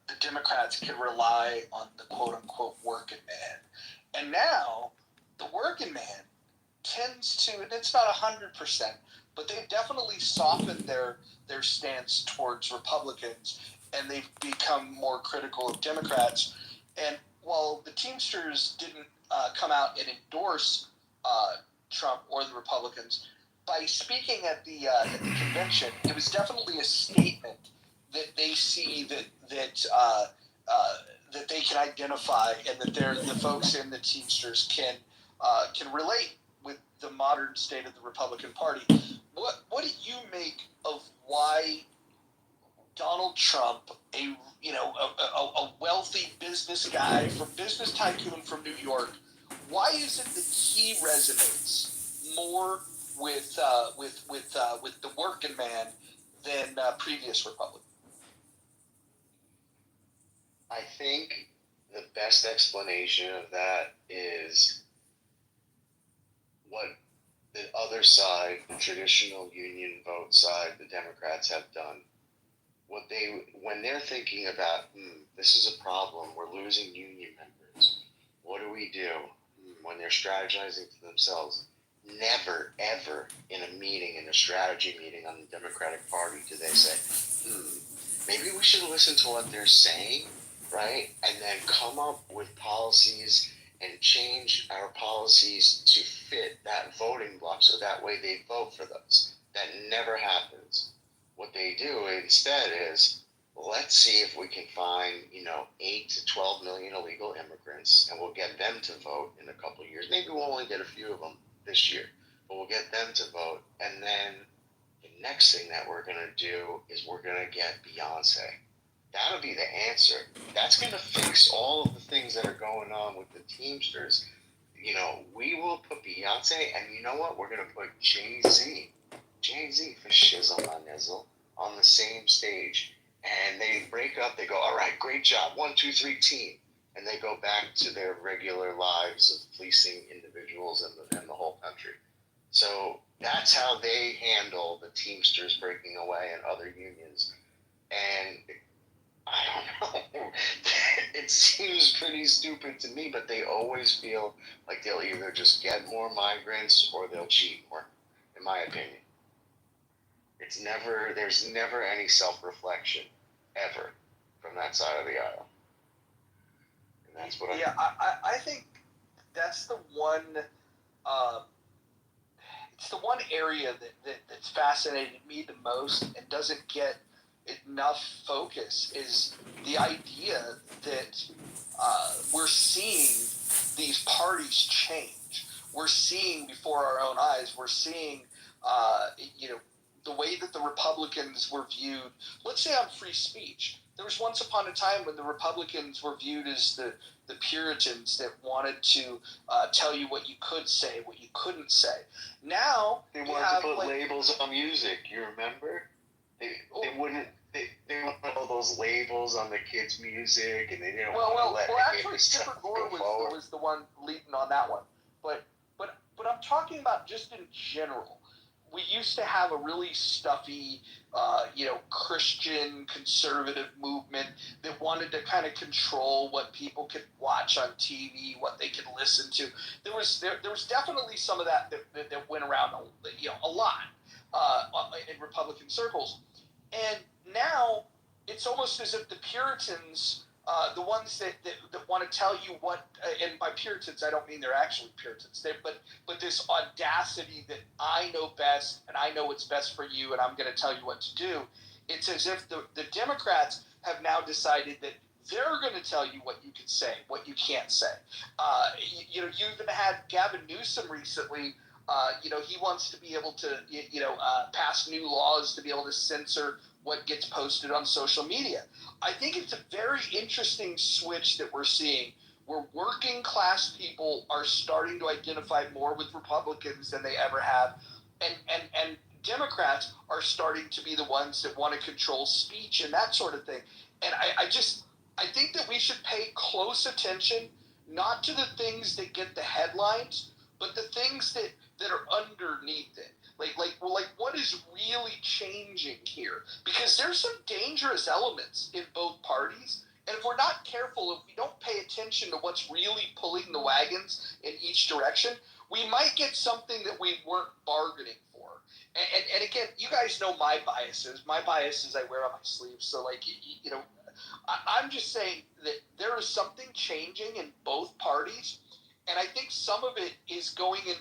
the Democrats could rely on the quote-unquote working man, and now the working man tends to, and it's not 100%, but they've definitely softened their stance towards Republicans, and they've become more critical of Democrats. And while the Teamsters didn't come out and endorse Trump or the Republicans, by speaking at the convention, it was definitely a statement that they see that they can identify, and that the folks in the Teamsters can relate with the modern state of the Republican Party. What do you make of why Donald Trump, a wealthy business guy, business tycoon from New York, why is it that he resonates more with the working man than previous Republicans? I think the best explanation of that is what the other side, the traditional union vote side, the Democrats have done. When they're thinking about, this is a problem, we're losing union members, what do we do? When they're strategizing to themselves, never, ever in a strategy meeting on the Democratic Party do they say, maybe we should listen to what they're saying, right? And then come up with policies and change our policies to fit that voting block so that way they vote for those. That never happens. What they do instead is let's see if we can find, 8 to 12 million illegal immigrants, and we'll get them to vote in a couple of years. Maybe we'll only get a few of them this year, but we'll get them to vote. And then the next thing that we're going to do is we're going to get Beyonce. That'll be the answer. That's going to fix all of the things that are going on with the Teamsters. We will put Beyonce, and you know what? We're going to put Jay-Z for shizzle my nizzle on the same stage. And they break up, they go, all right, great job, 1, 2, 3, team. And they go back to their regular lives of fleecing individuals and the whole country. So that's how they handle the Teamsters breaking away and other unions. And I don't know, it seems pretty stupid to me, but they always feel like they'll either just get more migrants or they'll cheat more, in my opinion. There's never any self-reflection, ever, from that side of the aisle. And that's what I think that's the one, it's the one area that's fascinated me the most and doesn't get enough focus is the idea that we're seeing these parties change. We're seeing before our own eyes, we're seeing, the way that the Republicans were viewed, let's say on free speech. There was once upon a time when the Republicans were viewed as the Puritans that wanted to tell you what you could say, what you couldn't say. Now they wanted to put labels on music. You remember? They wouldn't. They wanted all those labels on the kids' music, and they didn't want to let. Well, actually, Skipper Gore was the one leading on that one. But I'm talking about just in general. We used to have a really stuffy, Christian conservative movement that wanted to kind of control what people could watch on TV, what they could listen to. There was definitely some of that went around, a lot in Republican circles, and now it's almost as if the Puritans. The ones that want to tell you what, and by Puritans I don't mean they're actually Puritans, but this audacity that I know best and I know what's best for you and I'm going to tell you what to do. It's as if the Democrats have now decided that they're going to tell you what you can say, what you can't say. You even had Gavin Newsom recently. He wants to be able to, pass new laws to be able to censor what gets posted on social media. I think it's a very interesting switch that we're seeing where working class people are starting to identify more with Republicans than they ever have. And Democrats are starting to be the ones that want to control speech and that sort of thing. And I think that we should pay close attention, not to the things that get the headlines, but the things that are underneath it. Like what is really changing here? Because there's some dangerous elements in both parties, and if we're not careful, if we don't pay attention to what's really pulling the wagons in each direction, we might get something that we weren't bargaining for. And again, you guys know my biases. My biases I wear on my sleeve. So I'm just saying that there is something changing in both parties, and I think some of it is going in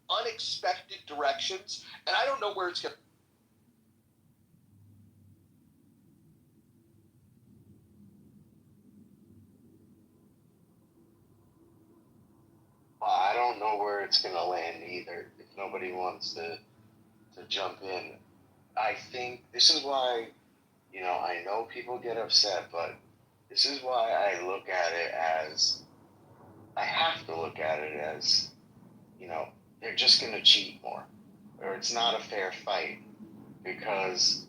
unexpected directions, and I don't know where it's going to. I don't know where it's going to land either. If nobody wants to jump in, I think this is why, I know people get upset, but this is why I look at it as. I have to look at it as, they're just going to cheat more, or it's not a fair fight, because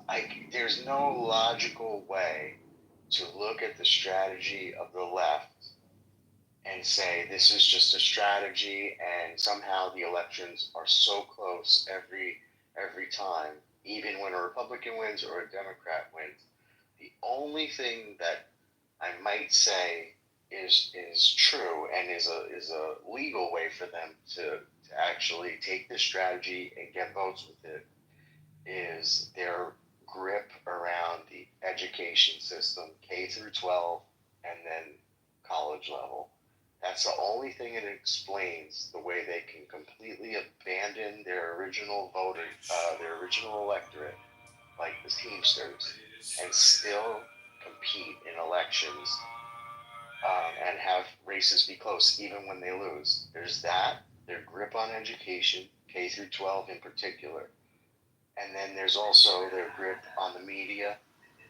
there's no logical way to look at the strategy of the left and say this is just a strategy and somehow the elections are so close every time, even when a Republican wins or a Democrat wins. The only thing that I might say is true and is a legal way for them to actually take this strategy and get votes with it is their grip around the education system, K through 12, and then college level. That's the only thing that explains the way they can completely abandon their original voters, their original electorate, like the Teamsters, and still compete in elections and have races be close even when they lose. There's that, their grip on education, K through 12 in particular. And then there's also their grip on the media.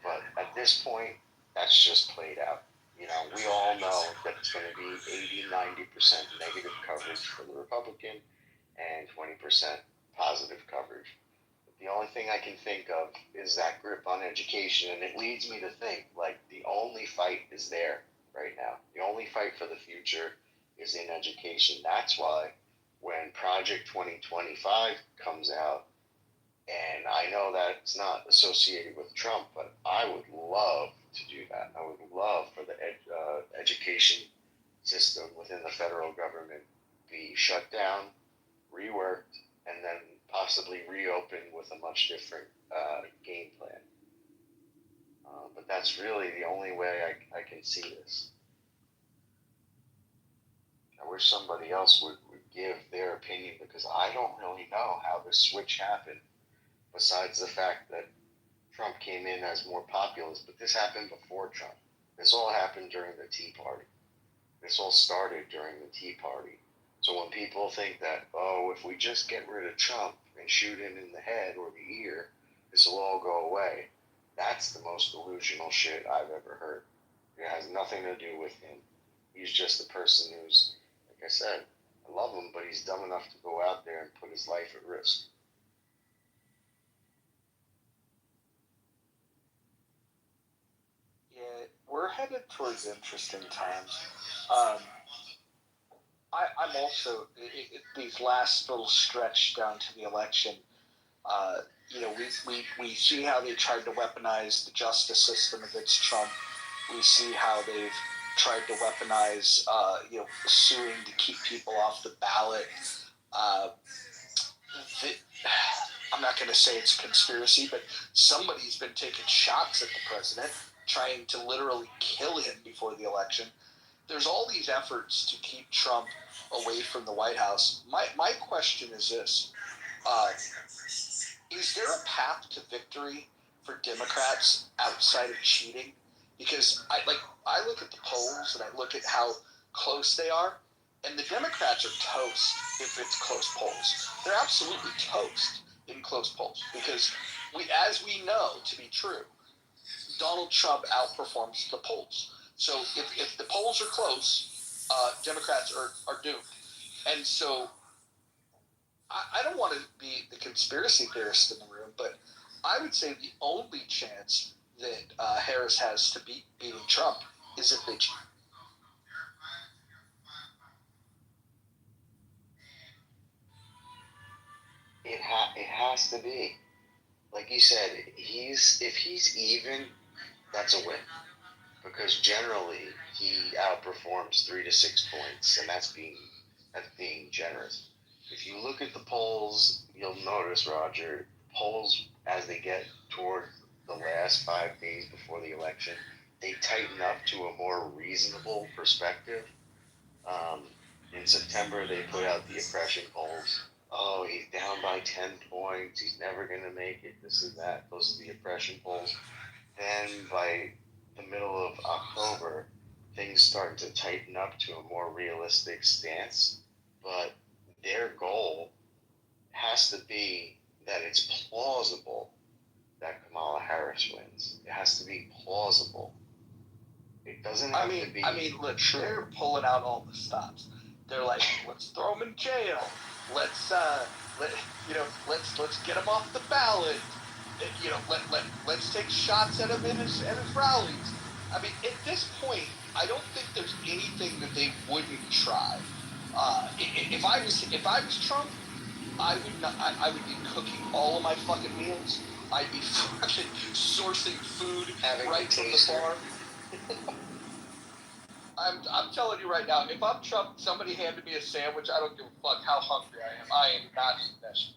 But at this point, that's just played out. You know, we all know that it's going to be 80-90% negative coverage for the Republican and 20% positive coverage. The only thing I can think of is that grip on education, and it leads me to think, like, the only fight is there right now. The only fight for the future is in education. That's why when Project 2025 comes out, and I know that it's not associated with Trump, but I would love to do that. I would love for the education system within the federal government be shut down, reworked, and then possibly reopened with a much different game plan. But that's really the only way I can see this. I wish somebody else would give their opinion, because I don't really know how this switch happened, besides the fact that Trump came in as more populist. But this happened before Trump. This all happened during the Tea Party. This all started during the Tea Party. So when people think that, oh, if we just get rid of Trump and shoot him in the head or the ear, this will all go away, that's the most delusional shit I've ever heard. It has nothing to do with him. He's just a person who's, like I said, I love him, but he's dumb enough to go out there and put his life at risk. Yeah, we're headed towards interesting times. I'm also these last little stretch down to the election. You know, we see how they tried to weaponize the justice system against Trump. We see how they've tried to weaponize, you know, suing to keep people off the ballot. I'm not going to say it's a conspiracy, but somebody's been taking shots at the president, trying to literally kill him before the election. There's all these efforts to keep Trump away from the White House. My question is this. Is there a path to victory for Democrats outside of cheating? Because I look at the polls and I look at how close they are, and the Democrats are toast if it's close polls. They're absolutely toast in close polls, because as we know to be true, Donald Trump outperforms the polls. So if the polls are close, Democrats are doomed. And so I don't want to be the conspiracy theorist in the room, but I would say the only chance that Harris has to beating Trump is if they cheat. It has to be. Like you said, if he's even, that's a win. Because generally he outperforms 3 to 6 points, and that's being generous. If you look at the polls, you'll notice, Roger, polls as they get toward the last 5 days before the election, they tighten up to a more reasonable perspective. In September, they put out the oppression polls. Oh, he's down by 10 points. He's never going to make it. This and that. Those are the oppression polls. Then by the middle of October, things start to tighten up to a more realistic stance. But their goal has to be that it's plausible that Kamala Harris wins. It has to be plausible. It doesn't have to be. I mean, look, they're pulling out all the stops. They're like, let's throw him in jail. Let's get him off the ballot. You know, let's take shots at him in his rallies. I mean, at this point, I don't think there's anything that they wouldn't try. If I was Trump, I would be cooking all of my fucking meals. I'd be fucking sourcing food right from the farm. I'm telling you right now, if I'm Trump, somebody handed me a sandwich, I don't give a fuck how hungry I am. I am not eating that shit.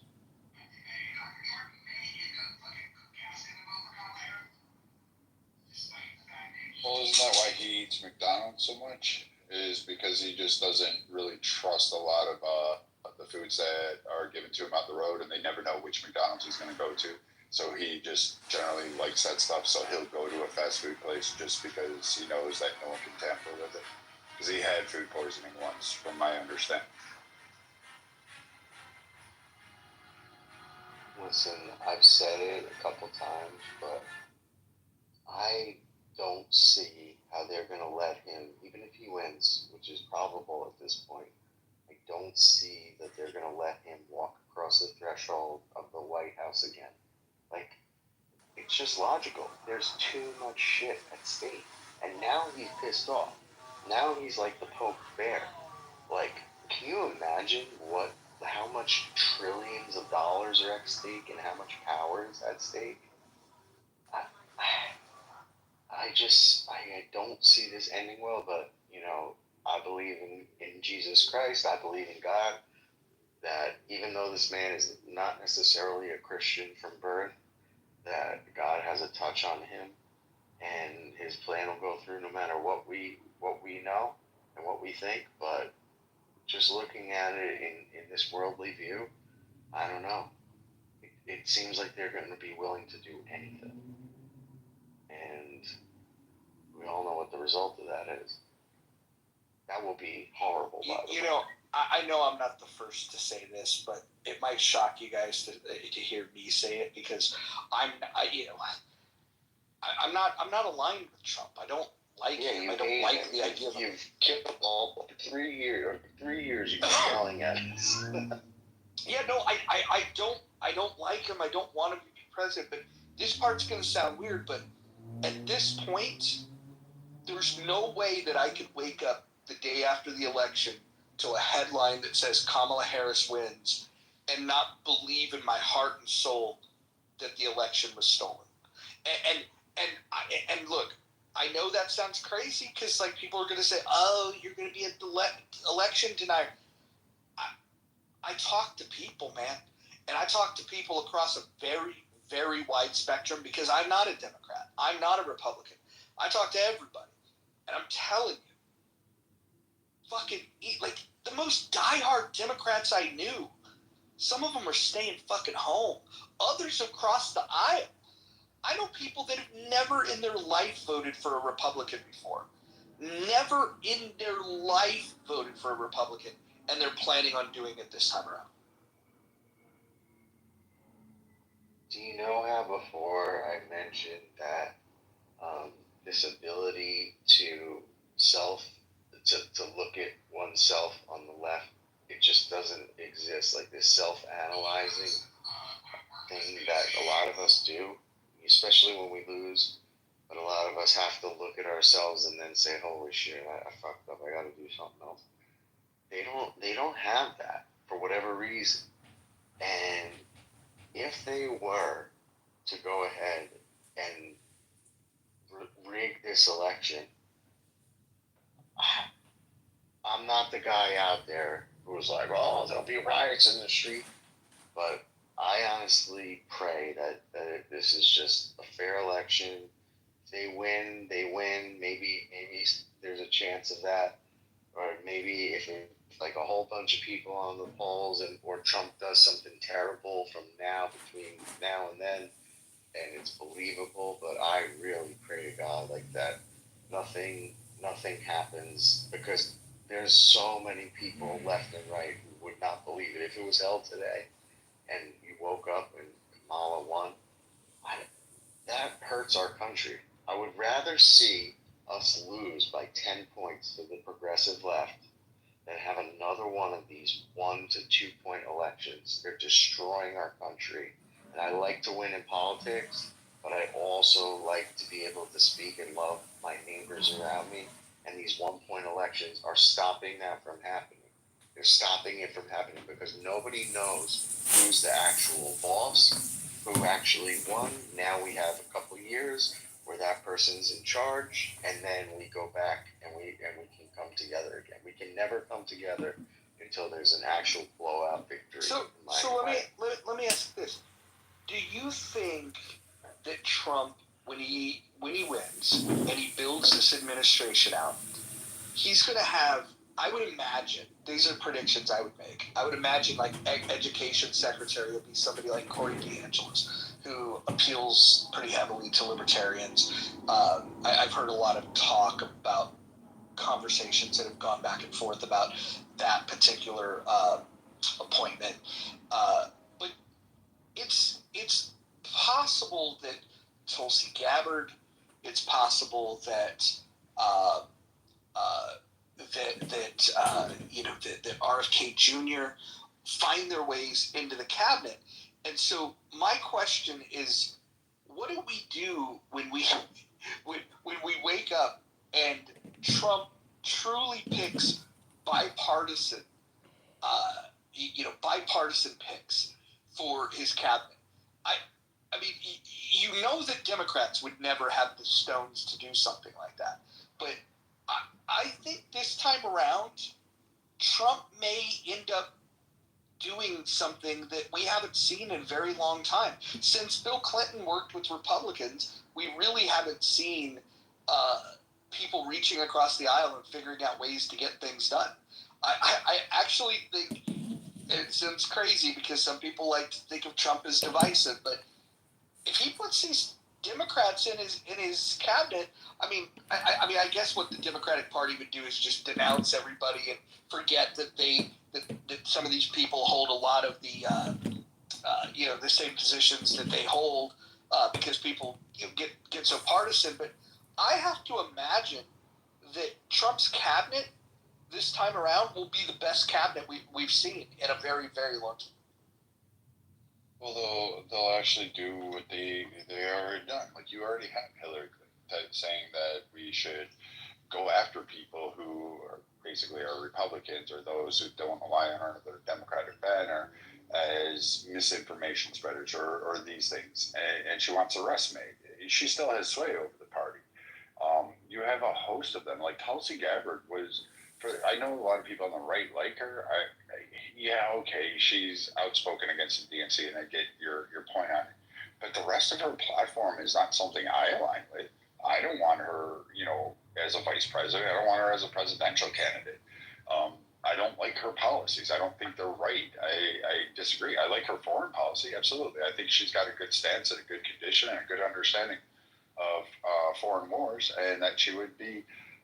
Well, isn't that why he eats McDonald's so much? Is because he just doesn't really trust a lot of the foods that are given to him out the road, and they never know which McDonald's he's going to go to. So he just generally likes that stuff. So he'll go to a fast food place just because he knows that no one can tamper with it. Because he had food poisoning once, from my understanding. Listen, I've said it a couple times, but I don't see how they're going to let him, even if he wins, which is probable at this point, I don't see that they're going to let him walk across the threshold of the White House again. Like, it's just logical. There's too much shit at stake. And now he's pissed off. Now he's like the Pope Bear. Like, can you imagine how much trillions of dollars are at stake and how much power is at stake? I don't see this ending well, but, I believe in Jesus Christ. I believe in God. That even though this man is not necessarily a Christian from birth, that God has a touch on him, and his plan will go through no matter what we know and what we think. But just looking at it in this worldly view, I don't know. It seems like they're going to be willing to do anything, and we all know what the result of that is. That will be horrible. I know I'm not the first to say this, but it might shock you guys to hear me say it, because I'm not aligned with Trump. I don't like him. I don't like the idea of him. You've killed all 3 years. 3 years you've been yelling at us. Yeah, no, I don't like him. I don't want him to be president. But this part's going to sound weird, but at this point, there's no way that I could wake up the day after the election to a headline that says Kamala Harris wins and not believe in my heart and soul that the election was stolen. And look, I know that sounds crazy, because like people are going to say, "Oh, you're going to be an election denier." I talk to people, man, and I talk to people across a very, very wide spectrum, because I'm not a Democrat. I'm not a Republican. I talk to everybody, and I'm telling you, like the most diehard Democrats I knew, some of them are staying fucking home. Others have crossed the aisle. I know people that have never in their life voted for a Republican before. Never in their life voted for a Republican, and they're planning on doing it this time around. Do you know how before I mentioned that this ability to look at oneself on the left, it just doesn't exist. Like this self-analyzing thing that a lot of us do, especially when we lose. But a lot of us have to look at ourselves and then say, "Holy shit, I fucked up. I got to do something else." They don't have that for whatever reason. And if they were to go ahead and rig this election, I'm not the guy out there who's like, "Oh, there'll be riots in the street," but I honestly pray that this is just a fair election. If they win, they win. Maybe there's a chance of that, or maybe if like a whole bunch of people on the polls, or Trump does something terrible between now and then, and it's believable. But I really pray to God like that nothing happens, because there's so many people left and right who would not believe it if it was held today, and you woke up and Kamala won. That hurts our country. I would rather see us lose by 10 points to the progressive left than have another one of these 1 to 2 point elections. They're destroying our country. And I like to win in politics, but I also like to be able to speak and love my neighbors around me. And these 1 point elections are stopping that from happening. They're stopping it from happening because nobody knows who's the actual boss, who actually won. Now we have a couple years where that person's in charge, and then we go back and we can come together again. We can never come together until there's an actual blowout victory. So let me ask this: do you think that Trump, when he wins and he builds this administration out, he's going to have I would imagine, these are predictions I would make. I would imagine like education secretary would be somebody like Corey DeAngelis, who appeals pretty heavily to libertarians. I've heard a lot of talk about conversations that have gone back and forth about that particular appointment. But it's possible that Tulsi Gabbard, it's possible that that RFK Jr. find their ways into the cabinet. And so my question is, what do we do when we wake up and Trump truly picks bipartisan picks for his cabinet? I mean, you know that Democrats would never have the stones to do something like that. But I think this time around, Trump may end up doing something that we haven't seen in a very long time. Since Bill Clinton worked with Republicans, we really haven't seen people reaching across the aisle and figuring out ways to get things done. I actually think it sounds crazy because some people like to think of Trump as divisive, but if he puts these Democrats in his cabinet, I guess what the Democratic Party would do is just denounce everybody and forget that that some of these people hold a lot of the the same positions that they hold because people get so partisan. But I have to imagine that Trump's cabinet this time around will be the best cabinet we've seen in a very, very long time. Well, they'll actually do what they already done. Like, you already have Hillary Clinton saying that we should go after people who basically are Republicans or those who don't align under the Democratic banner as misinformation spreaders or these things. And she wants arrests made. She still has sway over the party. You have a host of them. Like Tulsi Gabbard was... I know a lot of people on the right like her. She's outspoken against the DNC, and I get your point on it. But the rest of her platform is not something I align with. I don't want her, as a vice president. I don't want her as a presidential candidate. I don't like her policies. I don't think they're right. I disagree. I like her foreign policy, absolutely. I think she's got a good stance and a good condition and a good understanding of foreign wars, and that she would be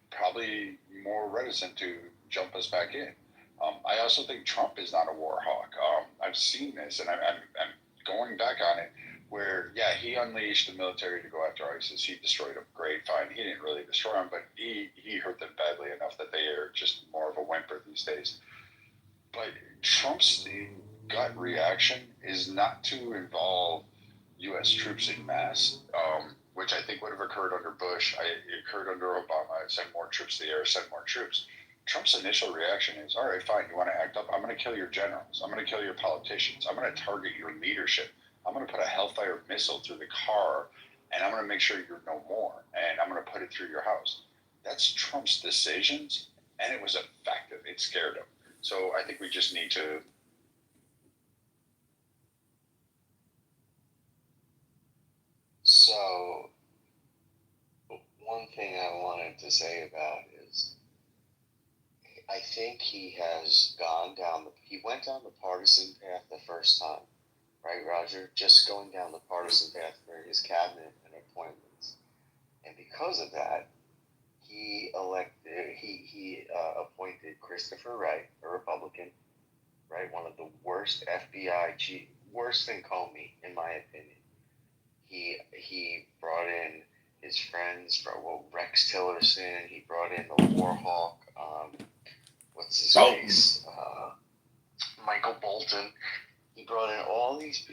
probably more reticent to jump us back in. I also think Trump is not a war hawk. I've seen this, and I'm going back on it, where, he unleashed the military to go after ISIS. He destroyed them. Great, fine. He didn't really destroy them, but he hurt them badly enough that they are just more of a whimper these days. But Trump's gut reaction is not to involve U.S. troops en masse, which I think would have occurred under Bush. It occurred under Obama. Send more troops to the air, send more troops. Trump's initial reaction is, all right, fine, you want to act up? I'm going to kill your generals. I'm going to kill your politicians. I'm going to target your leadership. I'm going to put a Hellfire missile through the car, and I'm going to make sure you're no more, and I'm going to put it through your house. That's Trump's decisions, and it was effective. It scared him. So I think we just need to... So, one thing I wanted to say about is, I think he went down the partisan path the first time, right, Roger? Just going down the partisan path for his cabinet and appointments. And because of that, he appointed Christopher Wray, a Republican, right? One of the worst FBI chief, worse than Comey, in my opinion. He brought in his friends, Rex Tillerson. He brought in the war hawk. What's his face? Michael Bolton. He brought in all these.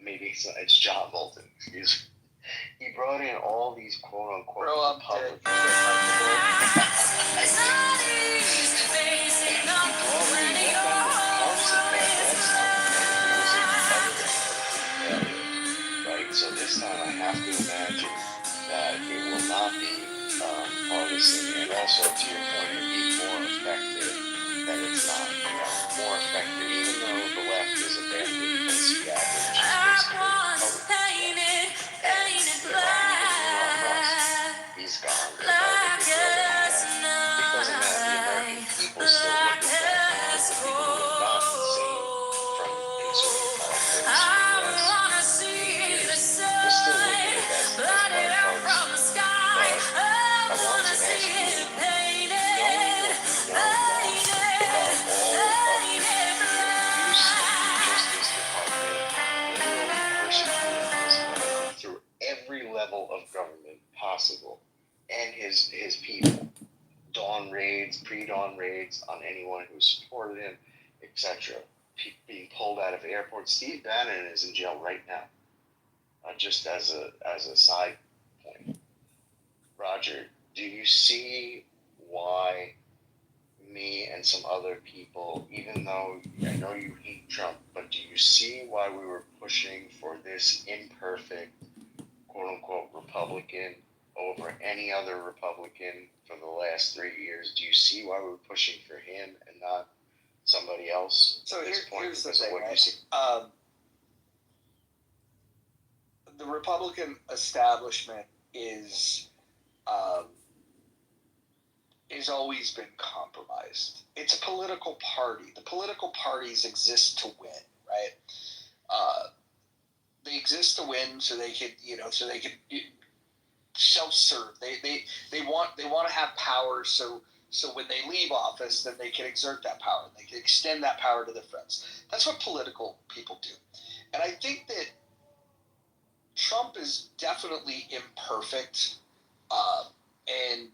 Maybe it's John Bolton. Excuse me. He brought in all these quote unquote Republicans. So this time I have to imagine that it will not be partisan, and also to your point, it'd be more effective than it's not. More effective, even though the left is abandoned because the average is basically he's gone. Because of that, the American people pre-dawn raids on anyone who supported him, etc. Being pulled out of airports. Steve Bannon is in jail right now. Just as a side point, Roger, do you see why me and some other people, even though I know you hate Trump, but do you see why we were pushing for this imperfect, quote-unquote, Republican over any other Republican for the last 3 years? Do you see why we were pushing for him and not somebody else? So here's the because of thing, what you right? see? The Republican establishment is always been compromised. It's a political party. The political parties exist to win, right? They exist to win so they could, self-serve. They want to have power so when they leave office, then they can exert that power. They can extend that power to their friends. That's what political people do. And I think that Trump is definitely imperfect, and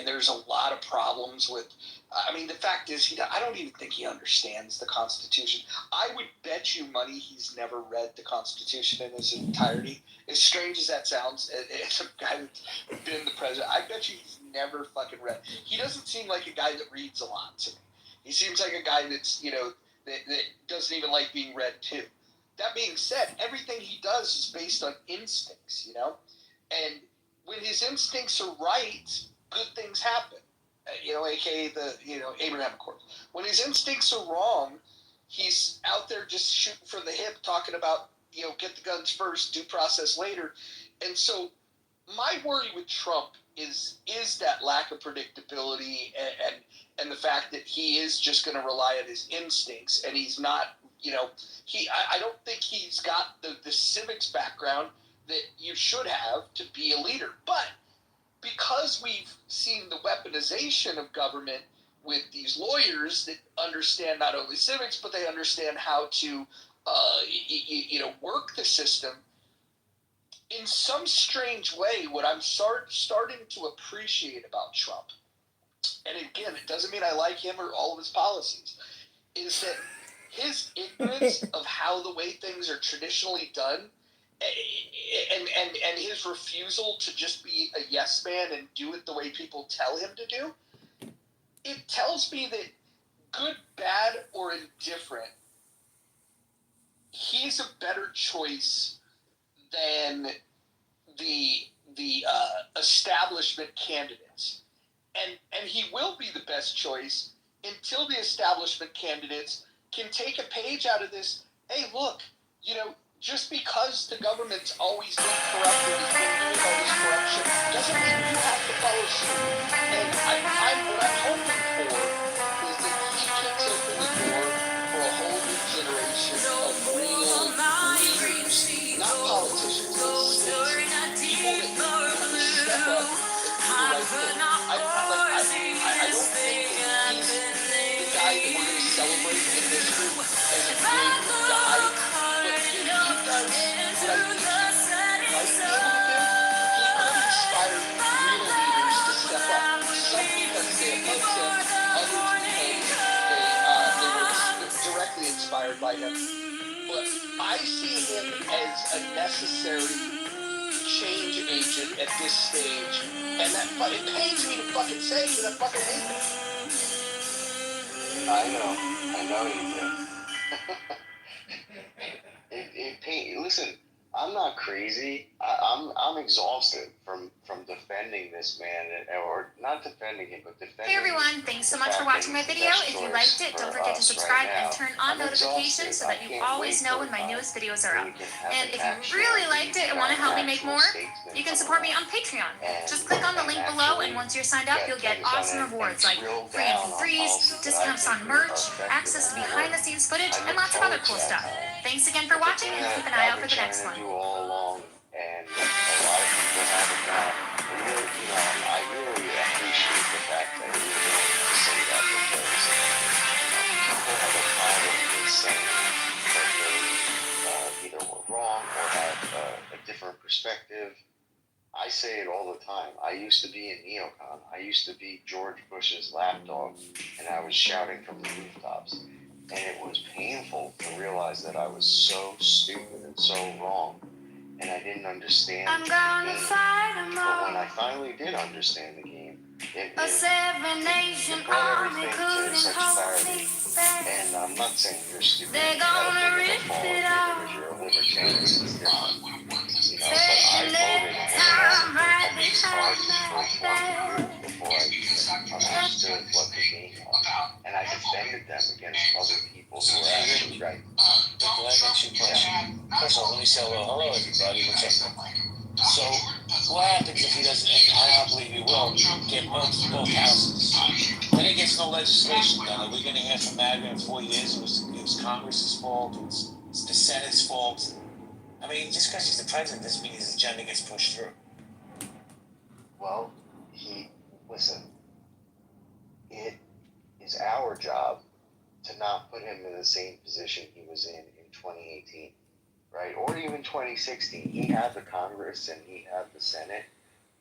there's a lot of problems with. I mean, the fact is, I don't even think he understands the Constitution. I would bet you money he's never read the Constitution in its entirety. As strange as that sounds, as a guy that's been the president, I bet you he's never fucking read. He doesn't seem like a guy that reads a lot to me. He seems like a guy that's that doesn't even like being read to. That being said, everything he does is based on instincts, and when his instincts are right, good things happen. AKA the Abraham Accords. When his instincts are wrong, he's out there just shooting from the hip, talking about get the guns first, due process later. And so, my worry with Trump is that lack of predictability and the fact that he is just going to rely on his instincts, and he's not. I don't think he's got the civics background that you should have to be a leader. But because we've seen the weaponization of government with these lawyers that understand not only civics, but they understand how to, work the system, in some strange way, what I'm starting to appreciate about Trump, and again, it doesn't mean I like him or all of his policies, is that his ignorance of how the way things are traditionally done, and his refusal to just be a yes man and do it the way people tell him to do, it tells me that good, bad, or indifferent, he's a better choice than the establishment candidates. And he will be the best choice until the establishment candidates can take a page out of this. Hey, look, just because the government's always been corrupt and has been doing all this corruption doesn't mean you have to follow suit. And what I'm hoping for is that he kicks open the door for a whole new generation of real leaders, not politicians, but people that step up and do the right thing. I don't think that he's the guy that we're going to celebrate in history as a great guy. But if he does what I think he might be able to do, he could inspire real leaders to step up. Some because they oppose him, others because they were directly inspired by him. But I see him as a necessary change agent at this stage, and it pains me to fucking say because I fucking hate him. I know you do. Listen, I'm not crazy. I'm exhausted from defending this man, or not defending him, but defending. Hey everyone, thanks so much for watching my video. If you liked it, don't forget to subscribe and turn on notifications so that you always know when my newest videos are up. And if you really liked it and want to help me make more, you can support me on Patreon. Just click on the link below, and once you're signed up, you'll get awesome rewards like free MP3s, discounts on merch, access to behind the scenes footage, and lots of other cool stuff. Thanks again for watching, and keep an eye out for the next one. All along, and a lot of people haven't done. I really appreciate the fact that you're willing to say that, because people have a problem with saying that they either were wrong or have a different perspective. I say it all the time. I used to be in neocon. I used to be George Bush's lapdog, and I was shouting from the rooftops. And it was painful to realize that I was so stupid and so wrong, and I didn't understand I'm the gonna game. fight 'em But when all. I finally did understand the game, it A seven-nation army couldn't such hold clarity. me back. And I'm not saying you're stupid. They're You had a gonna big rip enough fall it because off. you're a libertarian. It's different. You know, but I Taking voted their and went time around right for these parties behind for my 20 back. years before I understood what the game was. And I defended them against other people who were actually right. Can I mention a question? First of all, let me say hello, everybody. What's up? So, what happens if he doesn't, and I don't believe he will, get both houses? Then he gets no legislation done. Are we going to hear from MAGA in 4 years? It was Congress's fault. It's the Senate's fault. I mean, just because he's the president doesn't mean his agenda gets pushed through. Well, listen, it is our job to not put him in the same position he was in 2018, right? Or even 2016. He had the Congress and he had the Senate,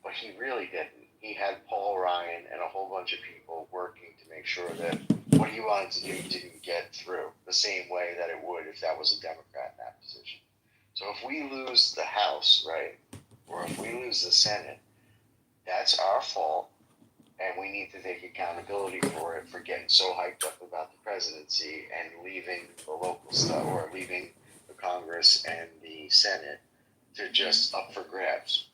but he really didn't. He had Paul Ryan and a whole bunch of people working to make sure that what he wanted to do didn't get through the same way that it would if that was a Democrat in that position. So if we lose the House, right, or if we lose the Senate, that's our fault, and we need to take accountability for it, for getting so hyped up about the presidency and leaving the local stuff, or leaving the Congress and the Senate to just up for grabs.